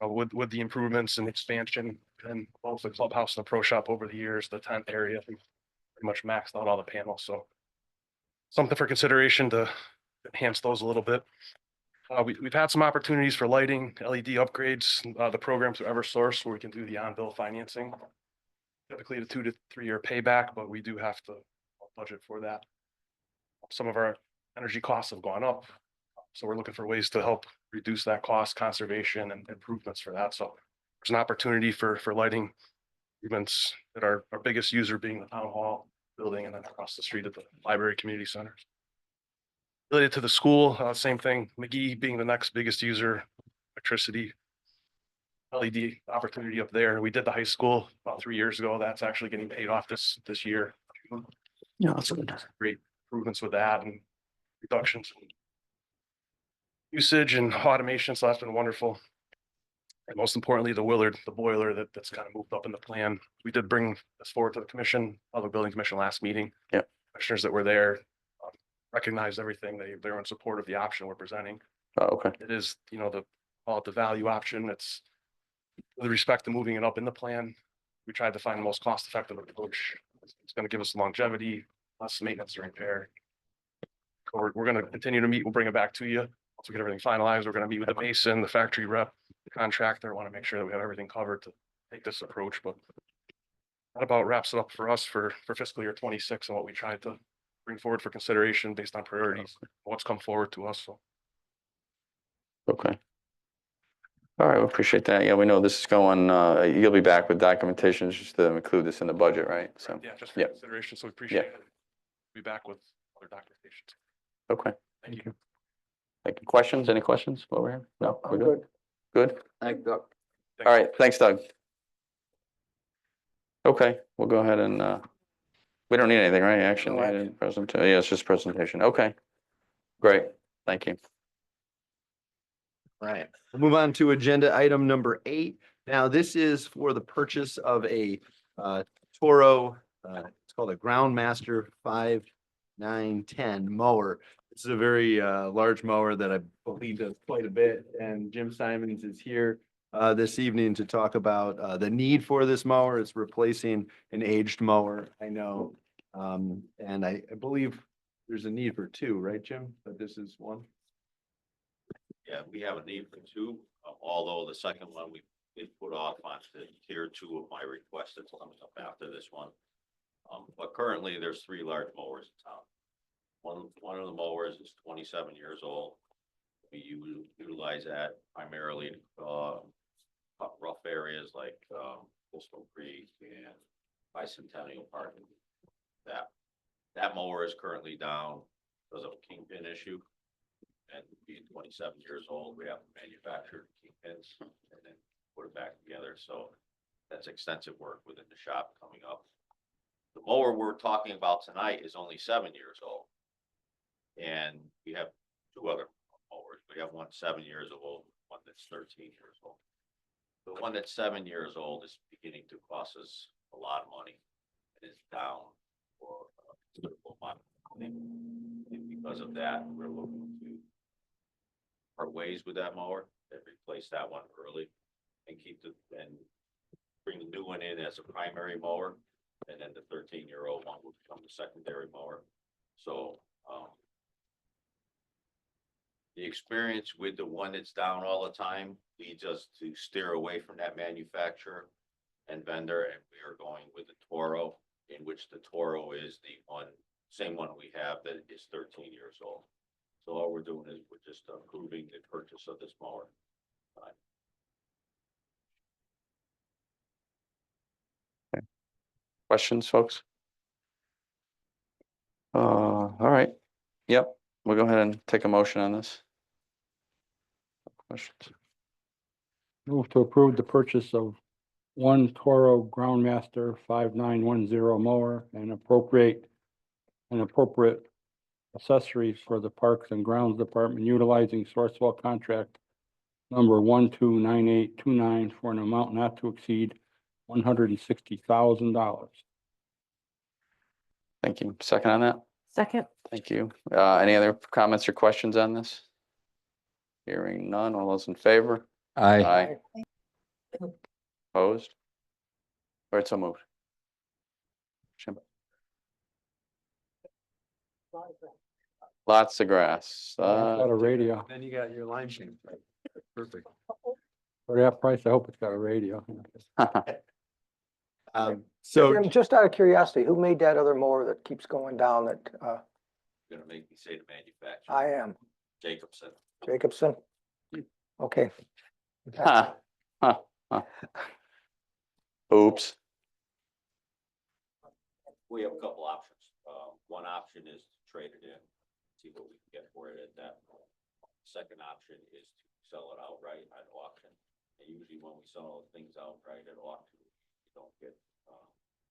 With the improvements and expansion and both the clubhouse and the pro shop over the years, the tent area, we've pretty much maxed out all the panels. So something for consideration to enhance those a little bit. We've had some opportunities for lighting, LED upgrades, the program through Eversource where we can do the on-bill financing. Typically a 2 to 3 year payback, but we do have to budget for that. Some of our energy costs have gone up, so we're looking for ways to help reduce that cost, conservation and improvements for that. So there's an opportunity for lighting improvements that our biggest user being the town hall building and then across the street at the library community centers. Related to the school, same thing, McGee being the next biggest user, electricity, LED opportunity up there. We did the high school about 3 years ago. That's actually getting paid off this year. Yeah, that's good. Great improvements with that and reductions in usage and automation. So that's been wonderful. And most importantly, the Willard, the boiler that's kind of moved up in the plan. We did bring this forward to the commission, Public Building Commission last meeting. Yeah. Commissioners that were there recognized everything. They're in support of the option we're presenting. Oh, okay. It is, call it the value option. It's with respect to moving it up in the plan. We tried to find the most cost-effective approach. It's going to give us longevity, less maintenance and repair. We're going to continue to meet. We'll bring it back to you once we get everything finalized. We're going to meet with the mason, the factory rep, the contractor. Want to make sure that we have everything covered to take this approach. But that about wraps it up for us for fiscal year 26 and what we tried to bring forward for consideration based on priorities, what's come forward to us. So. Okay. All right, we appreciate that. Yeah, we know this is going, you'll be back with documentation just to include this in the budget, right? So, yeah, just for consideration. So we appreciate it. Be back with other documentation. Okay. Thank you. Thank you. Questions? Any questions while we're here? No, we're good. Good? Thank you. All right, thanks, Doug. Okay, we'll go ahead and, we don't need anything, right? Action, presentation. Yeah, it's just presentation. Okay. Great. Thank you. Right. We'll move on to agenda item number 8. Now, this is for the purchase of a Toro, it's called a Groundmaster 5910 mower. This is a very large mower that I believe does quite a bit, and Jim Simons is here this evening to talk about the need for this mower. It's replacing an aged mower, I know. And I believe there's a need for two, right, Jim? But this is one. Yeah, we have a need for two, although the second one we did put off on the tier 2 of my request that's coming up after this one. But currently there's 3 large mowers in town. One of the mowers is 27 years old. We utilize that primarily to cut rough areas like Coastal Creek and Bicentennial Park. That mower is currently down because of a kingpin issue. And being 27 years old, we have to manufacture kingpins and then put it back together. So that's extensive work within the shop coming up. The mower we're talking about tonight is only 7 years old. And we have 2 other mowers. We have one 7 years old, one that's 13 years old. The one that's 7 years old is beginning to cost us a lot of money. It is down for a considerable amount of money. And because of that, we're looking to part ways with that mower and replace that one early and bring the new one in as a primary mower. And then the 13-year-old one will become the secondary mower. So, the experience with the one that's down all the time leads us to steer away from that manufacturer and vendor, and we are going with the Toro, in which the Toro is the same one we have that is 13 years old. So all we're doing is we're just approving the purchase of this mower. Questions, folks? All right. Yep, we'll go ahead and take a motion on this. Questions? Move to approve the purchase of one Toro Groundmaster 5910 mower and appropriate accessories for the Parks and Grounds Department utilizing Sourcewell contract number 129829 for an amount not to exceed $160,000. Thank you. Second on that? Second. Thank you. Any other comments or questions on this? Hearing none. All those in favor? Aye. Opposed? All right, so moved. Jim? Lots of grass. Got a radio. Then you got your line change. Perfect. For that price, I hope it's got a radio. So Jim, just out of curiosity, who made that other mower that keeps going down that, You're gonna make me say the manufacturer. I am, Jacobson. Jacobson? Okay. Huh. Huh. Huh. Oops. We have a couple options. One option is to trade it in, see what we can get for it at that point. Second option is to sell it outright at auction. And usually when we sell things outright at auction, we don't get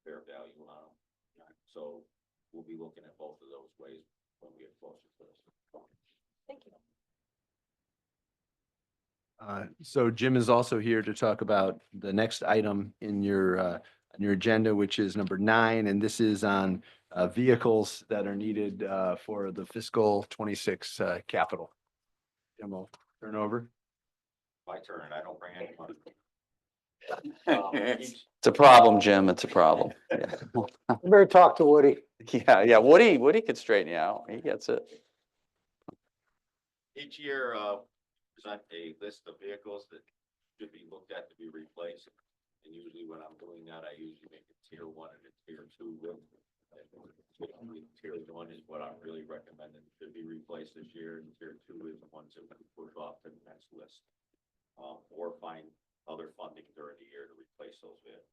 fair value on them. So we'll be looking at both of those ways when we get closer to this. Thank you. So Jim is also here to talk about the next item in your agenda, which is number 9, and this is on vehicles that are needed for the fiscal 26 capital. Jim will turn over. My turn. I don't bring any money. It's a problem, Jim. It's a problem. Yeah. You better talk to Woody. Yeah. Woody could straighten you out. He gets it. Each year, present a list of vehicles that should be looked at to be replaced. And usually when I'm doing that, I usually make a tier 1 and a tier 2 with. Tier 1 is what I'm really recommending should be replaced this year, and tier 2 is the ones that we push off to the next list. Or find other funding during the year to replace those vehicles.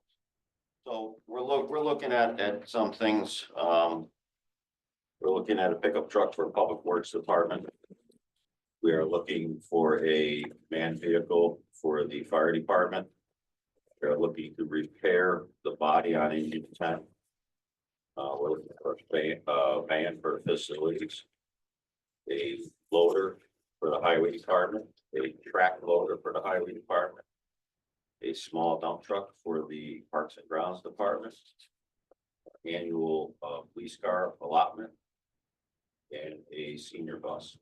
So we're looking at some things. We're looking at a pickup truck for Public Works Department. We are looking for a manned vehicle for the fire department. We're looking to repair the body on engine 10. We're looking for a van for facilities, a loader for the highway department, a track loader for the highway department, a small dump truck for the Parks and Grounds Department, annual police car allotment, and a senior bus.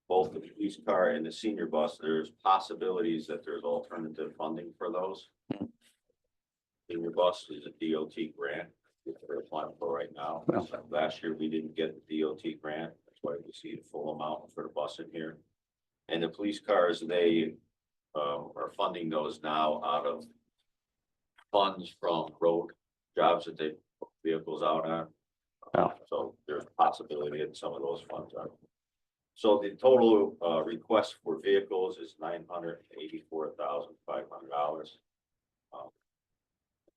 both the police car and the senior bus, there's possibilities that there's alternative funding for those. Senior bus is a DOT grant, which we're applying for right now. Well. Last year, we didn't get the DOT grant, that's why we see the full amount for the bus in here. And the police cars, they are funding those now out of funds from road jobs that they put vehicles out on. Oh. So there's a possibility that some of those funds are. So the total request for vehicles is $984,500.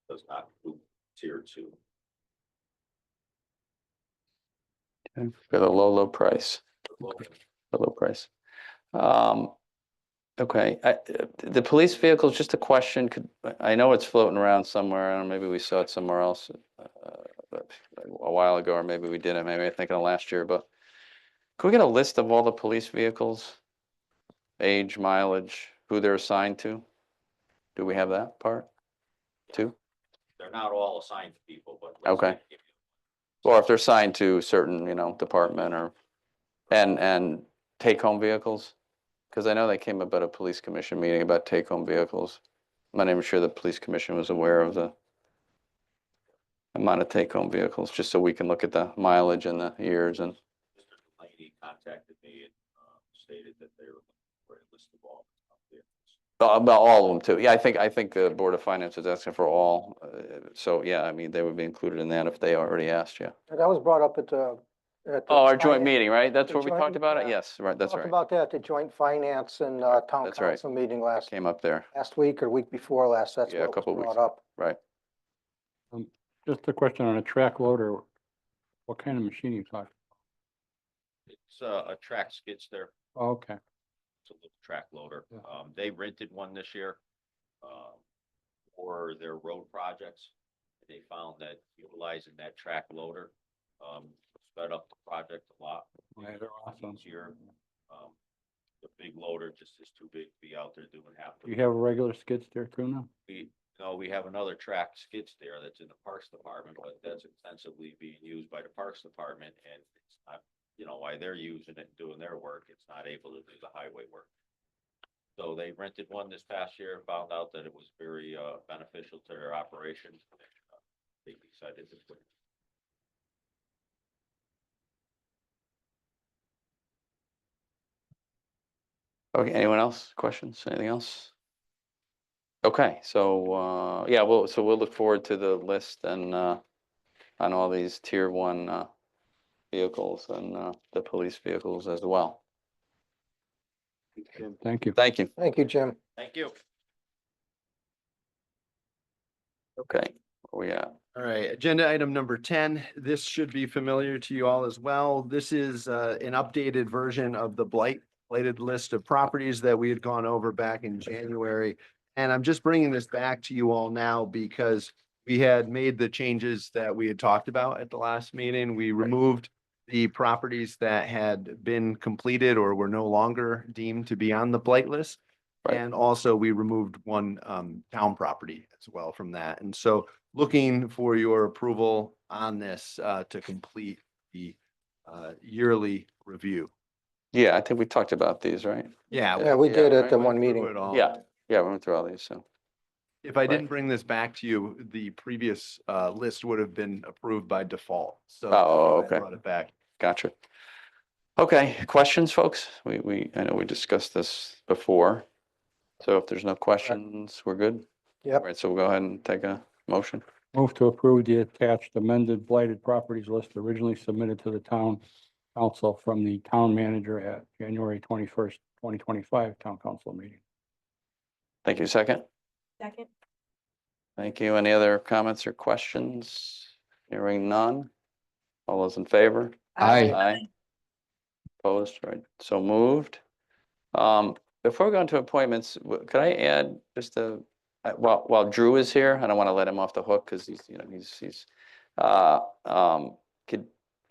Does not include tier 2. Okay, for the low price, the low price. Okay, the police vehicles, just a question, I know it's floating around somewhere, I don't know, maybe we saw it somewhere else a while ago, or maybe we didn't, maybe I think in the last year, but could we get a list of all the police vehicles? Age, mileage, who they're assigned to? Do we have that part too? They're not all assigned to people, but. Okay. Or if they're assigned to certain, department or, and take-home vehicles? Because I know they came up at a police commission meeting about take-home vehicles. I'm not even sure the police commission was aware of the amount of take-home vehicles, just so we can look at the mileage and the years and. Mr. Delaney contacted me and stated that they were looking for a list of all the vehicles. About all of them too. Yeah, I think the Board of Finance is asking for all. So yeah, I mean, they would be included in that if they already asked you. That was brought up at the. Oh, our joint meeting, right? That's the where we talked joint- about it? yeah. Yes, right, that's Talked right. about that at the joint finance and town That's right. council meeting last Came up there, week or week before last. That's Yeah, a what couple was weeks. brought up. right. Just a question on a track loader. What kind of machine are you talking? It's a track skid steer. Oh, okay. It's a little track loader. Yeah. They rented one this year for their road projects. They found that utilizing that track loader sped up the project a lot. Yeah, they're awesome. Easier. The big loader just is too big to be out there doing half. Do you have a regular skid steer too now? We have another track skid steer that's in the Parks Department, but that's extensively being used by the Parks Department, and it's not, while they're using it and doing their work, it's not able to do the highway work. So they rented one this past year, found out that it was very beneficial to their operations. They decided to put it. Okay, anyone else? Questions? Anything else? Okay, so, yeah, we'll look forward to the list and, on all these tier 1, vehicles and, the police vehicles as well. Thank you. Thank you. Thank you, Jim. Thank you. Okay, where we at? All right, agenda item number 10. This should be familiar to you all as well. This is an updated version of the blighted list of properties that we had gone over back in January. And I'm just bringing this back to you all now because we had made the changes that we had talked about at the last meeting. We removed the properties that had been completed or were no longer deemed to be on the blight list. Right. And also we removed one town property as well from that. And so looking for your approval on this to complete the yearly review. Yeah, I think we talked about these, right? Yeah, we did at the right. one Through meeting. it all. Yeah, we went through all these, so. If I didn't bring this back to you, the previous list would have been approved by default. So Oh, I okay. brought it back. Gotcha. Okay, questions, folks? I know we discussed this before. So if there's no questions, we're good? Yep. All right, so we'll go ahead and take a motion. Move to approve the attached amended blighted properties list originally submitted to the town council from the town manager at January 21st, 2025 town council meeting. Thank you. Second? Second. Thank you. Any other comments or questions? Hearing none. All those in favor? Aye. Aye. Opposed, right, so moved. Before we go into appointments, could I add just while Drew is here, I don't want to let him off the hook because he's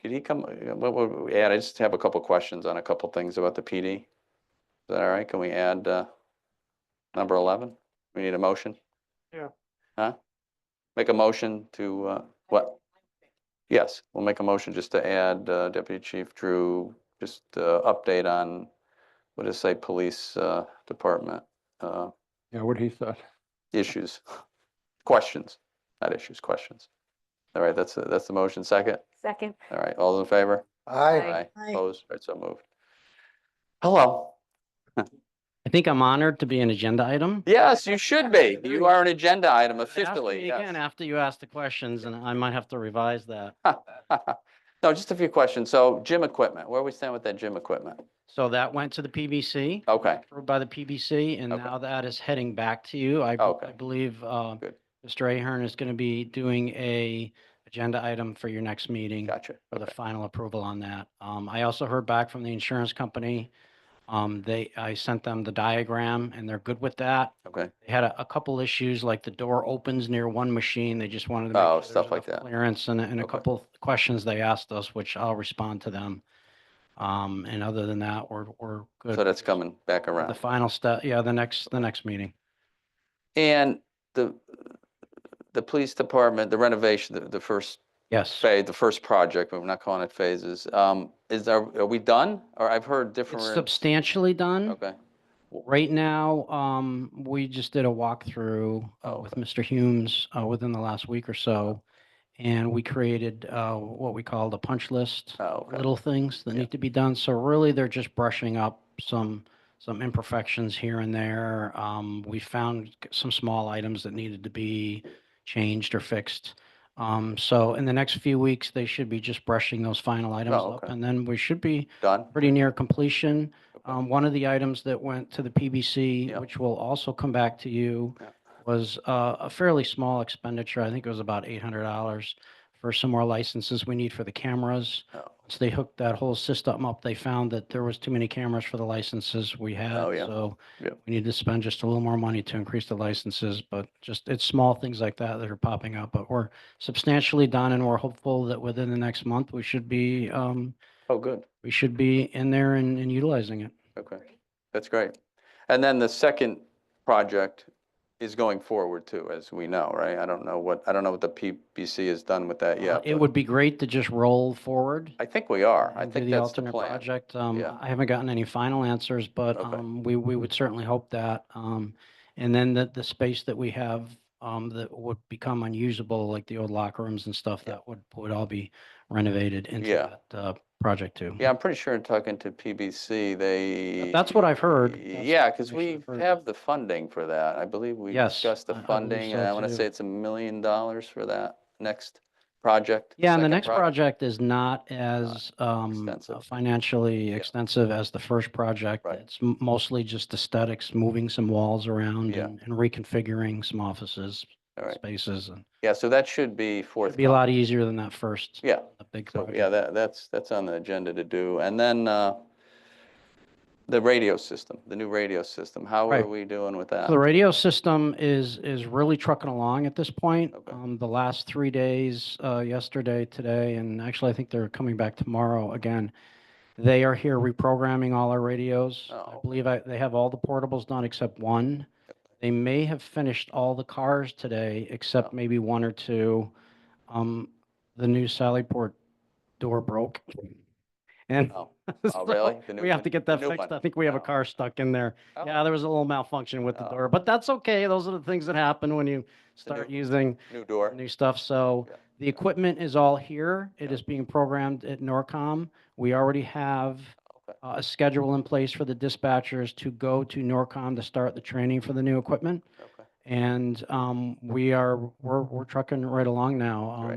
could he come, what would we add? I just have a couple questions on a couple things about the PD. Is that all right? Can we add number 11? We need a motion? Yeah. Huh? Make a motion to, what? Yes, we'll make a motion just to add Deputy Chief Drew, just update on what does it say, police, department, Yeah, what he said. issues, questions, not issues, questions. All right, that's the motion. Second? Second. All right, all those in favor? Aye. Aye. Opposed? All right, so moved. Hello. I think I'm honored to be an agenda item. Yes, you should be. You are an agenda item Ask officially, me yes. again after you ask the questions, and I might have to revise that. No, just a few questions. So gym equipment, where are we stand with that gym equipment? So that went to the PBC. Okay, Approved by the PBC, and Okay. now that is heading back to you. I Okay. believe Good. Mr. Ahern is going to be doing a agenda item for your next meeting gotcha. for the Okay. final approval on that. I also heard back from the insurance company. I sent them the diagram, and they're good with that. Okay. They had a couple issues, like the door opens near one machine. They just wanted to make Oh, sure stuff there's like enough that. clearance, and a Okay. couple of questions they asked us, which I'll respond to them. And other than that, we're good. So that's coming back The around. final step, yeah, the next meeting. And the police department, the renovation, the first Yes. phase, the first project, but we're not calling it phases. Are we done? Or I've heard different. It's substantially done. Okay. Right now, we just did a walkthrough with Mr. Humes within the last week or so. And we created what we called a punch list, little things that need to be done. So really, they're just brushing up some imperfections here and there. We found some small items that needed to be changed or fixed. So in the next few weeks, they should be just brushing those final items up, and then we should be Done? pretty near completion. One of the items that went to the PBC, which will also come back to you, was a fairly small expenditure. I think it was about $800 for some more licenses we need for the cameras. Once they hooked that whole system up, they found that there was too many cameras for the licenses we had. Oh, yeah. So Yeah. we need to spend just a little more money to increase the licenses, but it's small things like that that are popping up. But we're substantially done, and we're hopeful that within the next month, we should be Good. we should be in there and utilizing it. Okay, that's great. And then the second project is going forward too, as we know, right? I don't know what the PBC has done with that yet. It but would be great to just roll forward. I think we are. I and do think the that's the alternate plan. project. Yeah. I haven't gotten any final answers, but we would certainly hope that. And then the space that we have that would become unusable, like the old locker rooms and stuff, that would all be renovated into Yeah. that project too. Yeah, I'm pretty sure in talking to PBC, That's what I've heard. That's Yeah, because we information I've heard. have the funding for that. I believe we Yes, discussed the I believe funding, and so, I want to too. say it's $1 million for that next project. Yeah, and the second next project is not as financially extensive as the first project. It's mostly just aesthetics, moving some walls around and reconfiguring some offices, spaces, and Yeah, so that should be it'd forthcoming. be a lot easier than that first. Yeah. a big So, project. yeah, that's on the agenda to do. And then the radio system, the new radio system, how are Right. we doing with that? So the radio system is really trucking along at this point. The last 3 days, yesterday, today, and actually I think they're coming back tomorrow again. They are here reprogramming all our radios. I believe they have all the portables done except one. They may have finished all the cars today, except maybe one or two. The new Sallyport door broke. And Oh, so really? The new we have one? to get The that new fixed. one? I think we have a car stuck in there. Yeah, there was a little malfunction with the door, but that's okay. Those are the things that happen when you start using New door? new stuff. So the equipment is all here. It is being programmed at Norcom. We already have a schedule in place for the dispatchers to go to Norcom to start the training for the new equipment. And we're trucking right along now.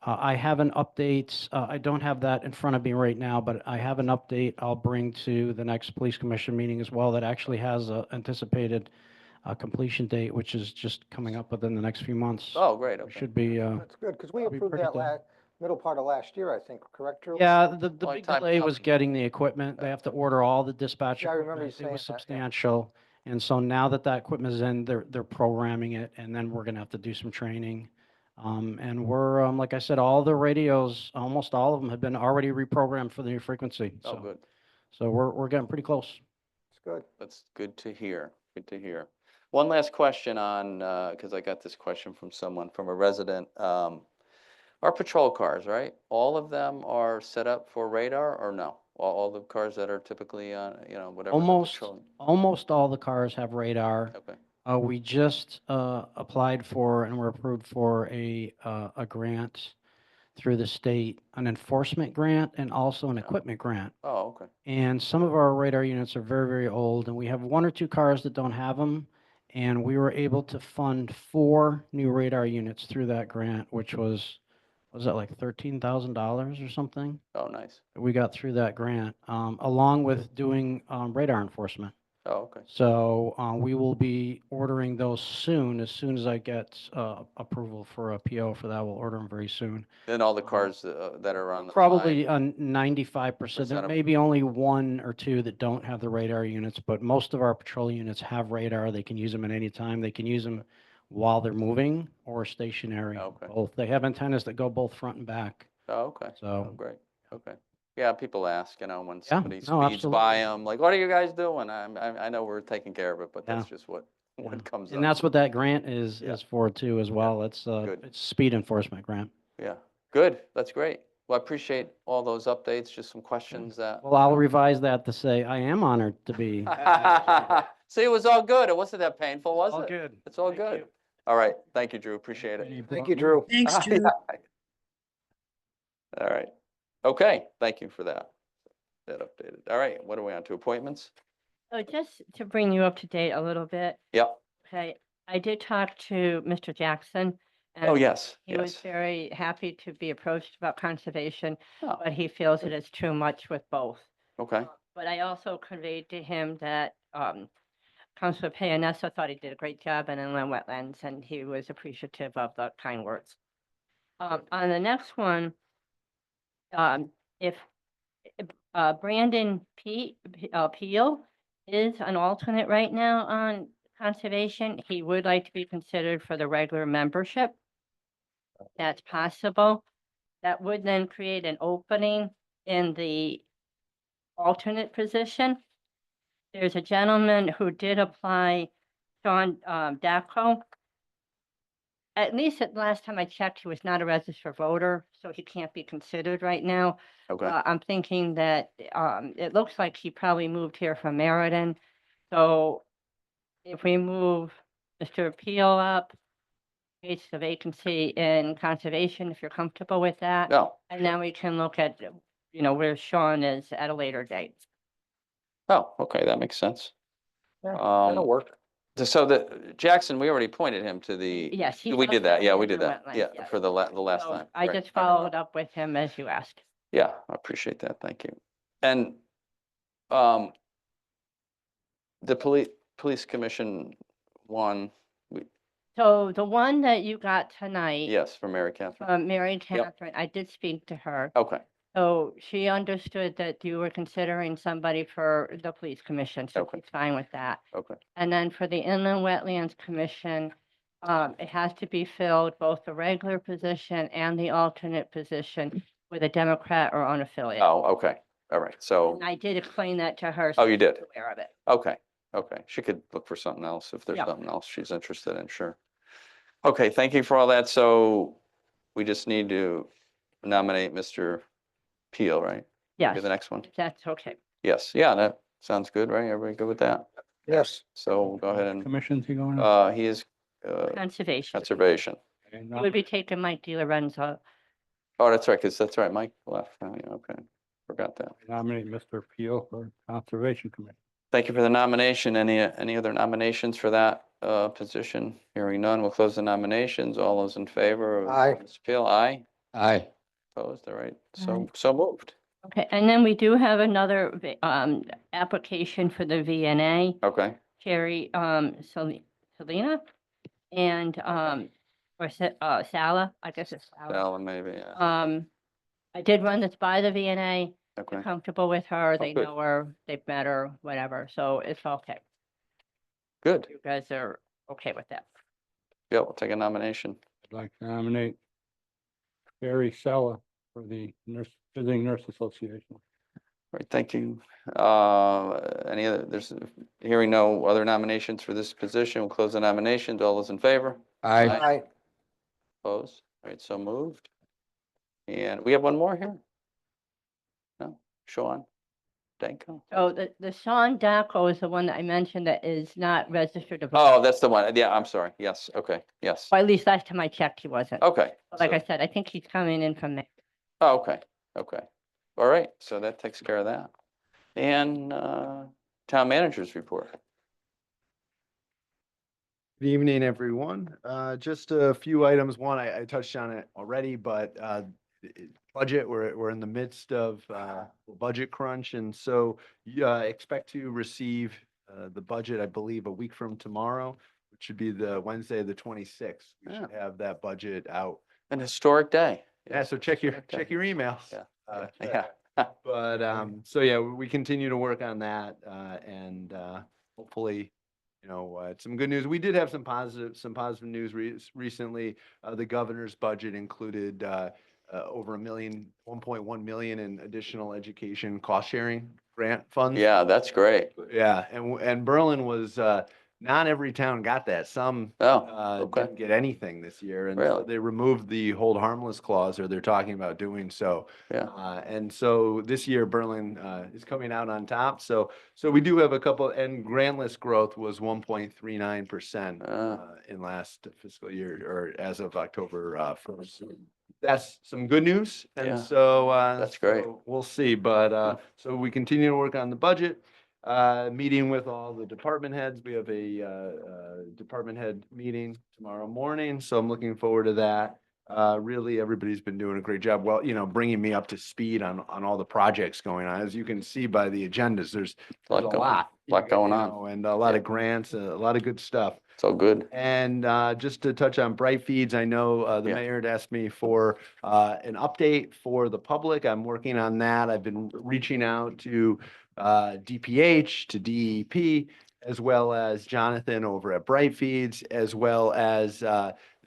I have an update. I don't have that in front of me right now, but I have an update I'll bring to the next police commission meeting as well that actually has a anticipated completion date, which is just coming up within the next few months. Oh, great. We Okay. should be. That's good, because we I'll be approved pretty that done. middle part of last year, I think, correct, Drew? Yeah, the Well, big time delay was coming. getting the equipment. They have to order all the dispatch Yeah, I remember equipment. you It was saying that, yeah. substantial. And so now that that equipment is in, they're programming it, and then we're gonna have to do some training. And we're, like I said, all the radios, almost all of them have been already reprogrammed for the new frequency. Oh, So- good. So we're getting pretty close. It's good. That's good to hear. Good to hear. One last question on, because I got this question from someone, from a resident. Our patrol cars, right? All of them are set up for radar or no? All the cars that are typically on, you know, whatever. they're patrolling? Almost all the cars have radar. Okay, We just applied for and were approved for a grant through the state, an enforcement grant and also an equipment grant. oh, okay, And some of our radar units are very, very old, and we have one or two cars that don't have them. And we were able to fund 4 new radar units through that grant, which was that like $13,000 or something? oh, nice, We got through that grant, along with doing radar enforcement. oh, okay. So we will be ordering those soon. As soon as I get approval for a PO for that, we'll order them very soon. Then all the cars that are on the Probably line, 95%. There of- may be only 1 or 2 that don't have the radar units, but most of our patrol units have radar. They can use them at any time. They can use them while they're moving or stationary. Okay. Both. They have antennas that go both front and back. oh, okay, oh, So great, okay. Yeah, people ask, you know, when Yeah, somebody no, speeds by absolutely. them, like, what are you guys doing? I know we're taking care of it, but that's Yeah. just what comes up. and that's what that grant is Yeah. for too as well. It's it's speed enforcement grant. Yeah, good, that's great. Well, I appreciate all those updates, just some questions that. Well, I'll revise that to say I am honored to be. See, it was all good. It wasn't that painful, was All it? good. It's all good. All right, thank you, Drew, appreciate it. Thank you, Drew. Thanks, Drew. All right, okay, thank you for that. That updated. All right, what are we on to, appointments? So just to bring you up to date a little bit, Yep, okay, I did talk to Mr. Jackson. oh, and yes, He was yes. very happy to be approached about conservation, Oh, but he feels it is too much with both. okay, But I also conveyed to him that Councilor Payanessa thought he did a great job in inland wetlands, and he was appreciative of the kind words. On the next one, if Brandon Peel is an alternate right now on conservation, he would like to be considered for the regular membership. That's possible. That would then create an opening in the alternate position. There's a gentleman who did apply, Sean Dacko. At least at last time I checked, he was not a registered voter, so he can't be considered right now. okay, I'm thinking that it looks like he probably moved here from Meriden. So if we move Mr. Peel up, creates the vacancy in conservation, if you're comfortable with that. no, And then we can look at, you know, where Sean is at a later date. oh, okay, that makes sense. That'll work. So Jackson, we already appointed him to the. Yes. he We does did that, have yeah, we inland did that, wetlands, yeah, yes. for the last So time. I right. just followed up with him as you asked. Yeah, I appreciate that, thank you. And the police commission one, So the one that you got tonight. yes, for Mary Catherine. Mary Catherine, I did speak to her. Okay, So she understood that you were considering somebody for the police commission, so Okay. she's fine with that. okay, And then for the inland wetlands commission, it has to be filled, both the regular position and the alternate position with a Democrat or unaffiliated. oh, okay, all right, so, And I did explain that to her. Oh, so you she's did? Aware of it. okay, okay, she could look for something else if there's Yeah. something else she's interested in, sure. Okay, thank you for all that, so we just need to nominate Mr. Peel, right? Yes. Okay, the next one, If that's okay. yes, yeah, that sounds good, right, everybody good with that? Yes. So we'll go ahead and, Commission's he going on? he is, Conservation. conservation. And, It would be taking Mike DiLorenzo. Oh, that's right, because that's right, Mike left, oh, yeah, okay, forgot that. Nominate Mr. Peel for Conservation Commission. Thank you for the nomination. Any other nominations for that position? Hearing none, we'll close the nominations. All those in favor of Aye. Mr. Peel, aye. Aye. Opposed, all right, so moved. Okay, and then we do have another application for the VNA. Okay, Sherry, Selena, and, Sala, I guess it's Sala. Alan, maybe, yeah, I did run this by the VNA, okay, they're comfortable with her, they good. know her, they've met her, whatever, so it's okay. good. You guys are okay with that. Yeah, we'll take a nomination. I'd like to nominate Barry Sella for the Visiting Nurse Association. All right, thank you. Any other, there's, hearing no other nominations for this position, we'll close the nominations. All those in favor? Aye. Aye. Opposed? All right, so moved. And we have one more here? No, Sean Danko? Oh, the Sean Darko is the one that I mentioned that is not registered to vote. Oh, that's the one. Yeah, I'm sorry. Yes, okay, yes. Or at least last time I checked, he wasn't. Okay. But like so- I said, I think he's coming in from there. Oh, okay, okay. All right, so that takes care of that. And town managers report. Good evening, everyone. Just a few items. One, I touched on it already, but budget, we're in the midst of budget crunch. And so expect to receive the budget, I believe, a week from tomorrow, which should be the Wednesday, the 26th. We should have that budget out. An historic day. Yeah, so check your emails. Yeah. Yeah. But so yeah, we continue to work on that and hopefully, some good news. We did have some positive news recently. The governor's budget included over $1.1 million in additional education cost sharing grant funds. Yeah, that's great. Yeah, and Berlin was not every town got that. Some okay. didn't get anything this year, and so Really? they removed the hold harmless clause, or they're talking about doing so. Yeah. And so this year Berlin is coming out on top. So we do have a couple, and grantless growth was 1.39% in last fiscal year, or as of October 1st. That's some good news, and Yeah. so That's great. so we'll see. But so we continue to work on the budget. Meeting with all the department heads. We have a department head meeting tomorrow morning, so I'm looking forward to that. Really, everybody's been doing a great job. Well, bringing me up to speed on all the projects going on. As you can see by the agendas, there's a lot going on. and a lot of grants, a lot of good stuff. It's all good. And just to touch on Bright Feeds, I know the mayor had asked me for an update for the public. I'm working on that. I've been reaching out to DPH, to DEP, as well as Jonathan over at Bright Feeds, as well as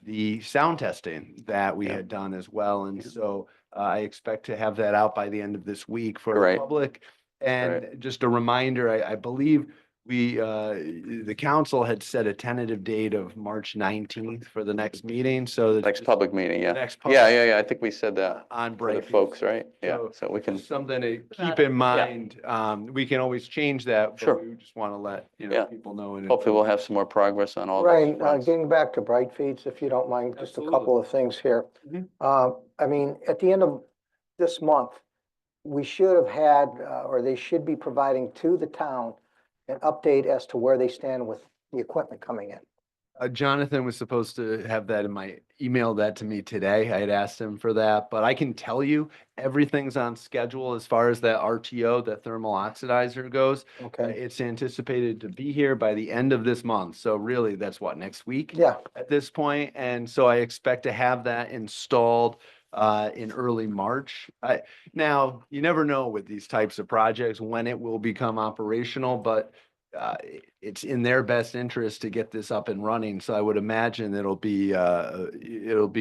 the sound testing that we had done as well. And so I expect to have that out by the end of this week for the public. And just a reminder, I believe the council had set a tentative date of March 19th for the next meeting. So the Next public meeting, yeah. Next Yeah, I think we said that on for the Bright folks, right? Yeah, So- so we can, something to keep in mind. We can always change that, Sure. but we just want to let, Yeah. people know. in hopefully we'll have some more progress on all Ryan, those fronts. getting back to Bright Feeds, if you don't mind, just a couple of things here. Mhm. I mean, at the end of this month, we should have had, or they should be providing to the town an update as to where they stand with the equipment coming in. Jonathan was supposed to have that email that to me today. I had asked him for that, but I can tell you everything's on schedule as far as that RTO, that thermal oxidizer goes. Okay. It's anticipated to be here by the end of this month. So really, that's what, next week? Yeah. At this point, and so I expect to have that installed in early March. Now, you never know with these types of projects when it will become operational, but it's in their best interest to get this up and running. So I would imagine it'll be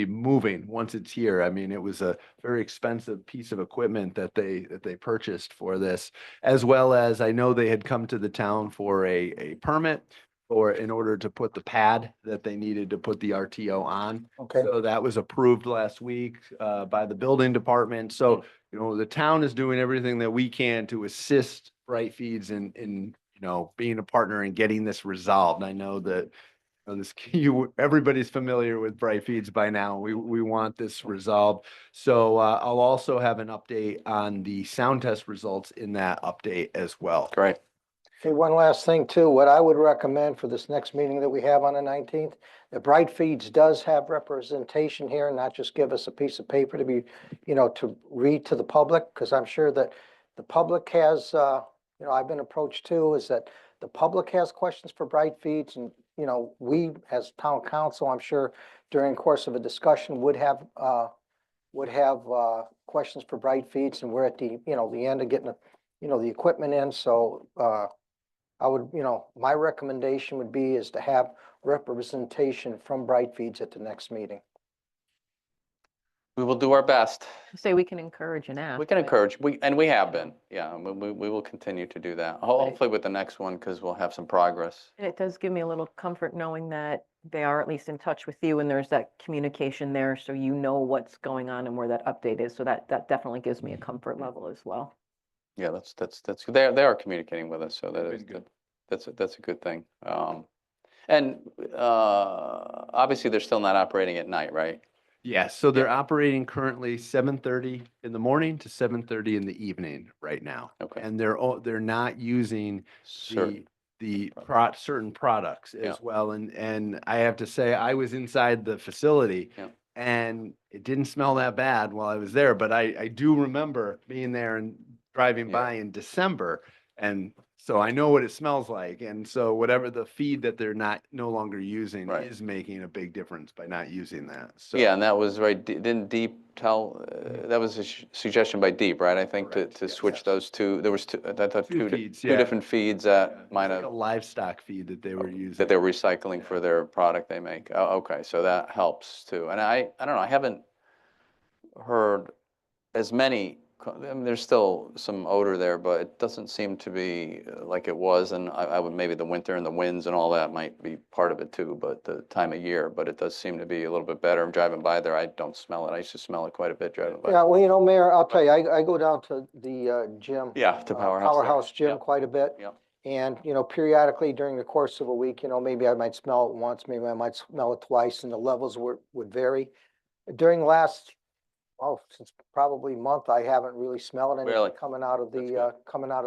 moving once it's here. I mean, it was a very expensive piece of equipment that they purchased for this, as well as I know they had come to the town for a permit in order to put the pad that they needed to put the RTO on. Okay. So that was approved last week by the building department. So, the town is doing everything that we can to assist Bright Feeds in being a partner and getting this resolved. I know that everybody's familiar with Bright Feeds by now. We want this resolved. So I'll also have an update on the sound test results in that update as well. Great. Okay, one last thing too, what I would recommend for this next meeting that we have on the 19th, that Bright Feeds does have representation here, not just give us a piece of paper to be, to read to the public, because I'm sure that the public has, I've been approached too, is that the public has questions for Bright Feeds, and, we as town council, I'm sure during the course of a discussion would have questions for Bright Feeds, and we're at the, the end of getting, the equipment in, so, I would, my recommendation would be is to have representation from Bright Feeds at the next meeting. We will do our best. Say we can encourage and ask. We can but- encourage, and we have been, yeah, we will continue to do that. Hopefully with the next one, because we'll have some progress. And it does give me a little comfort knowing that they are at least in touch with you and there's that communication there, so you know what's going on and where that update is. So that definitely gives me a comfort level as well. Yeah, that's, they are communicating with us, so that is good. That's a good thing. And obviously, they're still not operating at night, right? Yes, so they're operating currently 7:30 in the morning to 7:30 in the evening right now. Okay. And they're not using Certain. the certain products Yeah. as well. And I have to say, I was inside the facility Yeah. and it didn't smell that bad while I was there, but I do remember being there and driving Yeah. by in December. And so I know what it smells like. And so whatever the feed that they're no longer using Right. is making a big difference by not using that. So. Yeah, and that was right, didn't Deep tell, that was a suggestion by Deep, right? I think to switch those two, there was two, I thought Two two feeds, two yeah. different feeds that It's might like have. a livestock feed that they were using. That they're recycling for their product they make. Oh, okay, so that helps too. And I don't know, I haven't heard as many, I mean, there's still some odor there, but it doesn't seem to be like it was. And I would, maybe the winter and the winds and all that might be part of it too, but the time of year, but it does seem to be a little bit better. I'm driving by there, I don't smell it. I used to smell it quite a bit driving by. Yeah, well, you know, Mayor, I'll tell you, I go down to the gym. Yeah, to Powerhouse. there. Powerhouse Gym Yeah. quite a bit. Yep. And, you know, periodically during the course of a week, you know, maybe I might smell it once, maybe I might smell it twice, and the levels would vary. During the last, since probably month, I haven't really smelled Really? anything coming out of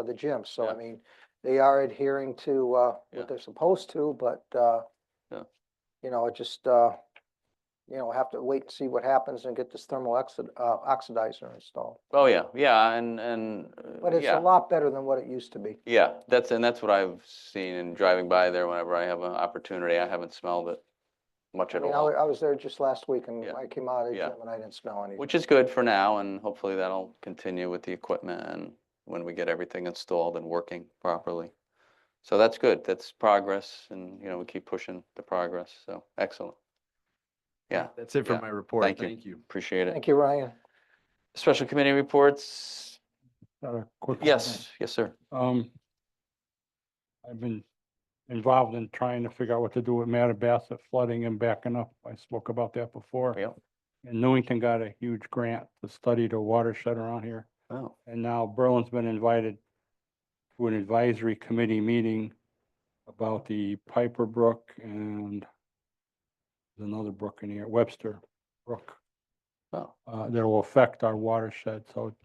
the gym. So, I mean, they are adhering to Yeah. what they're supposed to, but, Yeah. you know, it just, you know, have to wait and see what happens and get this thermal oxidizer installed. Oh, yeah, yeah, and, But it's yeah. a lot better than what it used to be. Yeah, that's what I've seen in driving by there whenever I have an opportunity. I haven't smelled it much I at mean, all. I was there just last week and Yeah. I came out of the Yeah. gym and I didn't smell anything. Which is good for now, and hopefully that'll continue with the equipment and when we get everything installed and working properly. So that's good. That's progress, and, you know, we keep pushing the progress, so excellent. Yeah. That's it for Yeah. my report. Thank Thank you. you. Appreciate it. Thank you, Ryan. Special committee reports? Got a quick Yes, yes, sir. I've been involved in trying to figure out what to do with Mattabassett flooding and backing up. I spoke about that before. Yeah. And Newington got a huge grant to study the watershed around here. Oh, And now Berlin's been invited to an advisory committee meeting about the Piper Brook and there's another brook in here, Webster Brook. oh, That will affect our watershed, so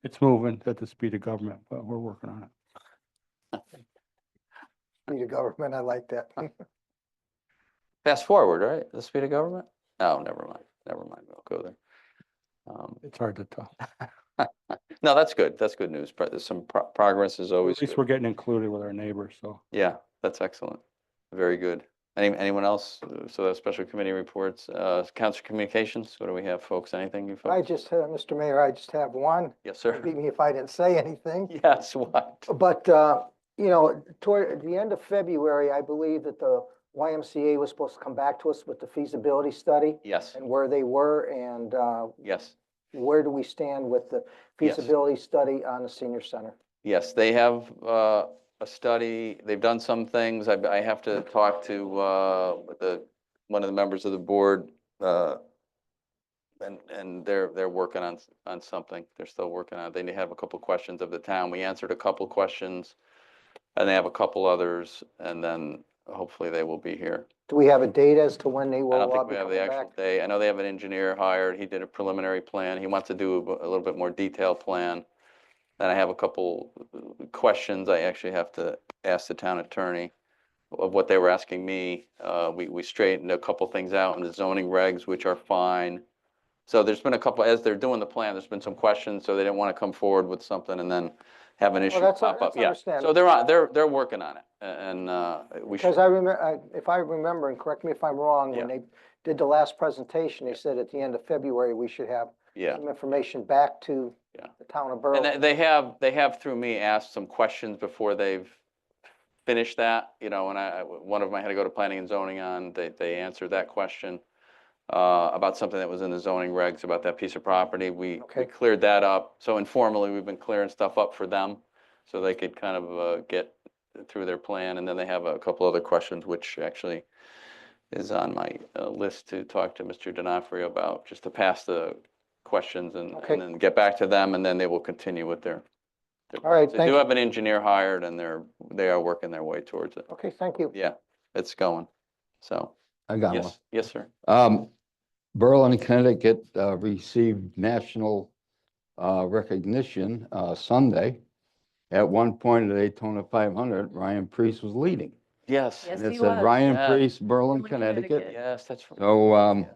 it's moving at the speed of government, but we're working on it. Speed of government, I like that. fast forward, right? The speed of government? Oh, never mind. We'll go there. It's hard to tell. No, that's good. That's good news. There's some progress is always At least good. we're getting included with our neighbors, so. Yeah, that's excellent. Very good. Anyone else? So that's special committee reports, council communications. What do we have, folks? Anything you I folks? just, Mr. Mayor, I just have one. Yes, sir. Beat me if I didn't say anything. Yes, what? But, you know, toward the end of February, I believe that the YMCA was supposed to come back to us with the feasibility study Yes, and where they were and yes, where do we stand with the Yes. feasibility study on the senior center? yes. They have a study. They've done some things. I have to talk to one of the members of the board. And they're working on something. They're still working on it. They have a couple questions of the town. We answered a couple questions. And they have a couple others, and then hopefully they will be here. Do we have a date as to when they I will don't think be we have the coming actual back? day. I know they have an engineer hired. He did a preliminary plan. He wants to do a little bit more detailed plan. Then I have a couple questions I actually have to ask the town attorney of what they were asking me. We straightened a couple things out in the zoning regs, which are fine. So there's been a couple, as they're doing the plan, there's been some questions, so they didn't want to come forward with something and then have an issue that's pop up. that's Yeah, so understandable. they're working on it, and we should. Because I remember, if I remember, and correct me if I'm wrong, when Yeah. they did the last presentation, they said at the end of February, we should have Yeah. some information back to Yeah. the town of And Berlin. they have through me asked some questions before they've finished that, you know, and one of them I had to go to planning and zoning on, they answered that question. about something that was in the zoning regs about that piece of property. We Okay. cleared that up. So informally, we've been clearing stuff up for them so they could kind of get through their plan. And then they have a couple other questions, which actually is on my list to talk to Mr. D'Onofrio about, just to pass the questions and Okay. then get back to them, and then they will continue with their. All right, They thank do you. have an engineer hired, and they are working their way towards it. Okay, thank you. Yeah, it's going. So, I got one. yes, yes, sir. Berlin, Connecticut, received national, recognition, Sunday. At one point at Daytona 500, Ryan Priest was leading. Yes. Yes, And it he said was. Ryan Yeah. Priest, Berlin, Berlin, Connecticut. Connecticut. Yes, that's. So,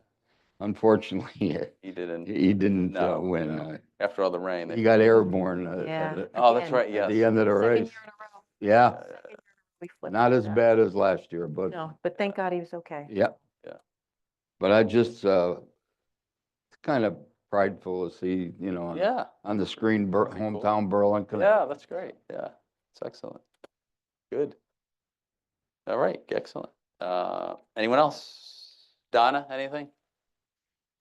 unfortunately, He didn't. he didn't No, win. no. After all the rain. He got airborne. Yeah. Oh, that's Again. right, At yes. the end of the Second race. year in a row. Yeah, We flipped not it as up. bad as last year, but No, but thank God he was okay. yeah. Yeah. But I just, kind of prideful to see, Yeah, on the screen, Pretty cool. hometown Berlin, Connecticut. yeah, that's great. Yeah, it's excellent. Good. All right, excellent. Anyone else? Donna, anything?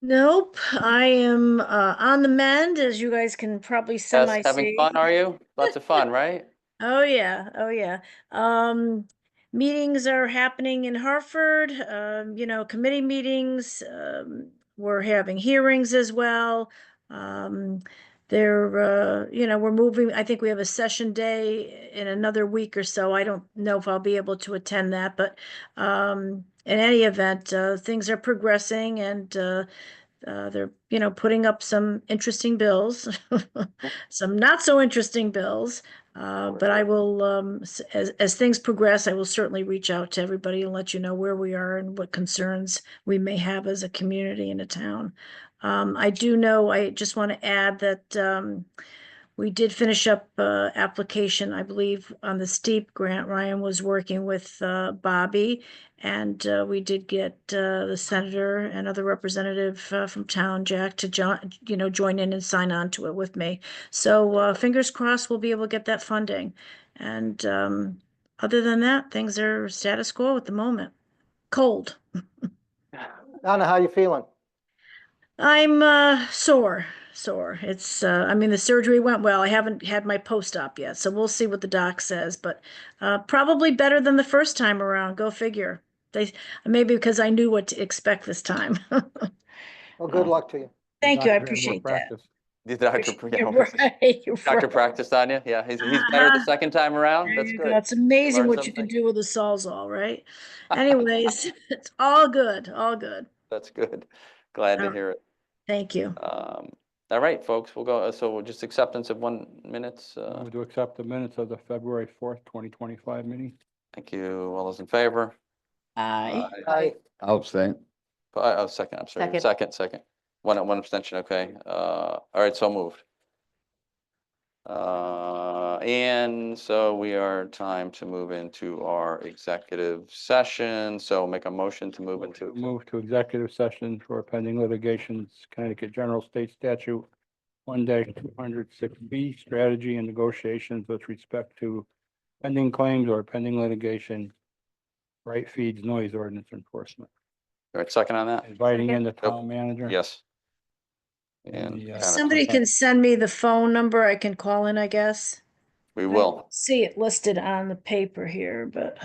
Nope, I am on the mend, as you guys can probably Yes, semi having see. fun, are you? Lots of fun, right? Oh yeah, oh yeah. Meetings are happening in Hartford, committee meetings, we're having hearings as well. We're moving, I think we have a session day in another week or so. I don't know if I'll be able to attend that, but in any event, things are progressing and they're, putting up some interesting bills, some not so interesting bills. But I will, as things progress, I will certainly reach out to everybody and let you know where we are and what concerns we may have as a community and a town. I just want to add that we did finish up application, I believe, on the STEEP grant. Ryan was working with Bobby, and we did get the senator and other representative from town, Jack, to join in and sign on to it with me. So fingers crossed, we'll be able to get that funding. And other than that, things are status quo at the moment. Cold. Donna, how you feeling? I'm sore. It's the surgery went well. I haven't had my post-op yet, so we'll see what the doc says, but probably better than the first time around. Go figure. Maybe because I knew what to expect this time. Well, good luck to you. Thank you. I Doctor had more appreciate that. practice. The doctor, You're right. You're doctor right. practiced on you? Yeah, he's better the Uh-huh. second time around? There That's you good. go. It's amazing Learn what you can something. do with a Sawzall, right? Anyways, it's all good. All good. That's good. Glad to All hear it. Thank you. All right, folks, we'll go, so just acceptance of 1 minutes. Move to accept the minutes of the February 4th, 2025 meeting. Thank you. All those in favor? Aye. Aye. I'll abstain. Second, I'm sorry. Second. Second. One abstention, okay. All right, so moved. And so we are time to move into our executive session. So make a motion to move into. Move to executive session for pending litigations, Connecticut General State Statute 1-206B, strategy and negotiations with respect to pending claims or pending litigation, right feeds noise ordinance enforcement. All right, second on that? Inviting in the Nope. town manager. Yes. And the, kind of- Somebody can send me the phone number. I can call in, I guess. we I will. don't see it listed on the paper here, but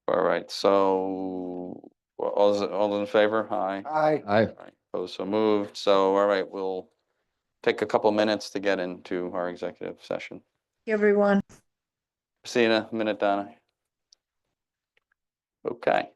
All right, so all those in favor? Aye. Aye. Aye. All right, opposed, so moved. So, all right, we'll take a couple minutes to get into our executive session. everyone. See you in a minute, Donna. Okay.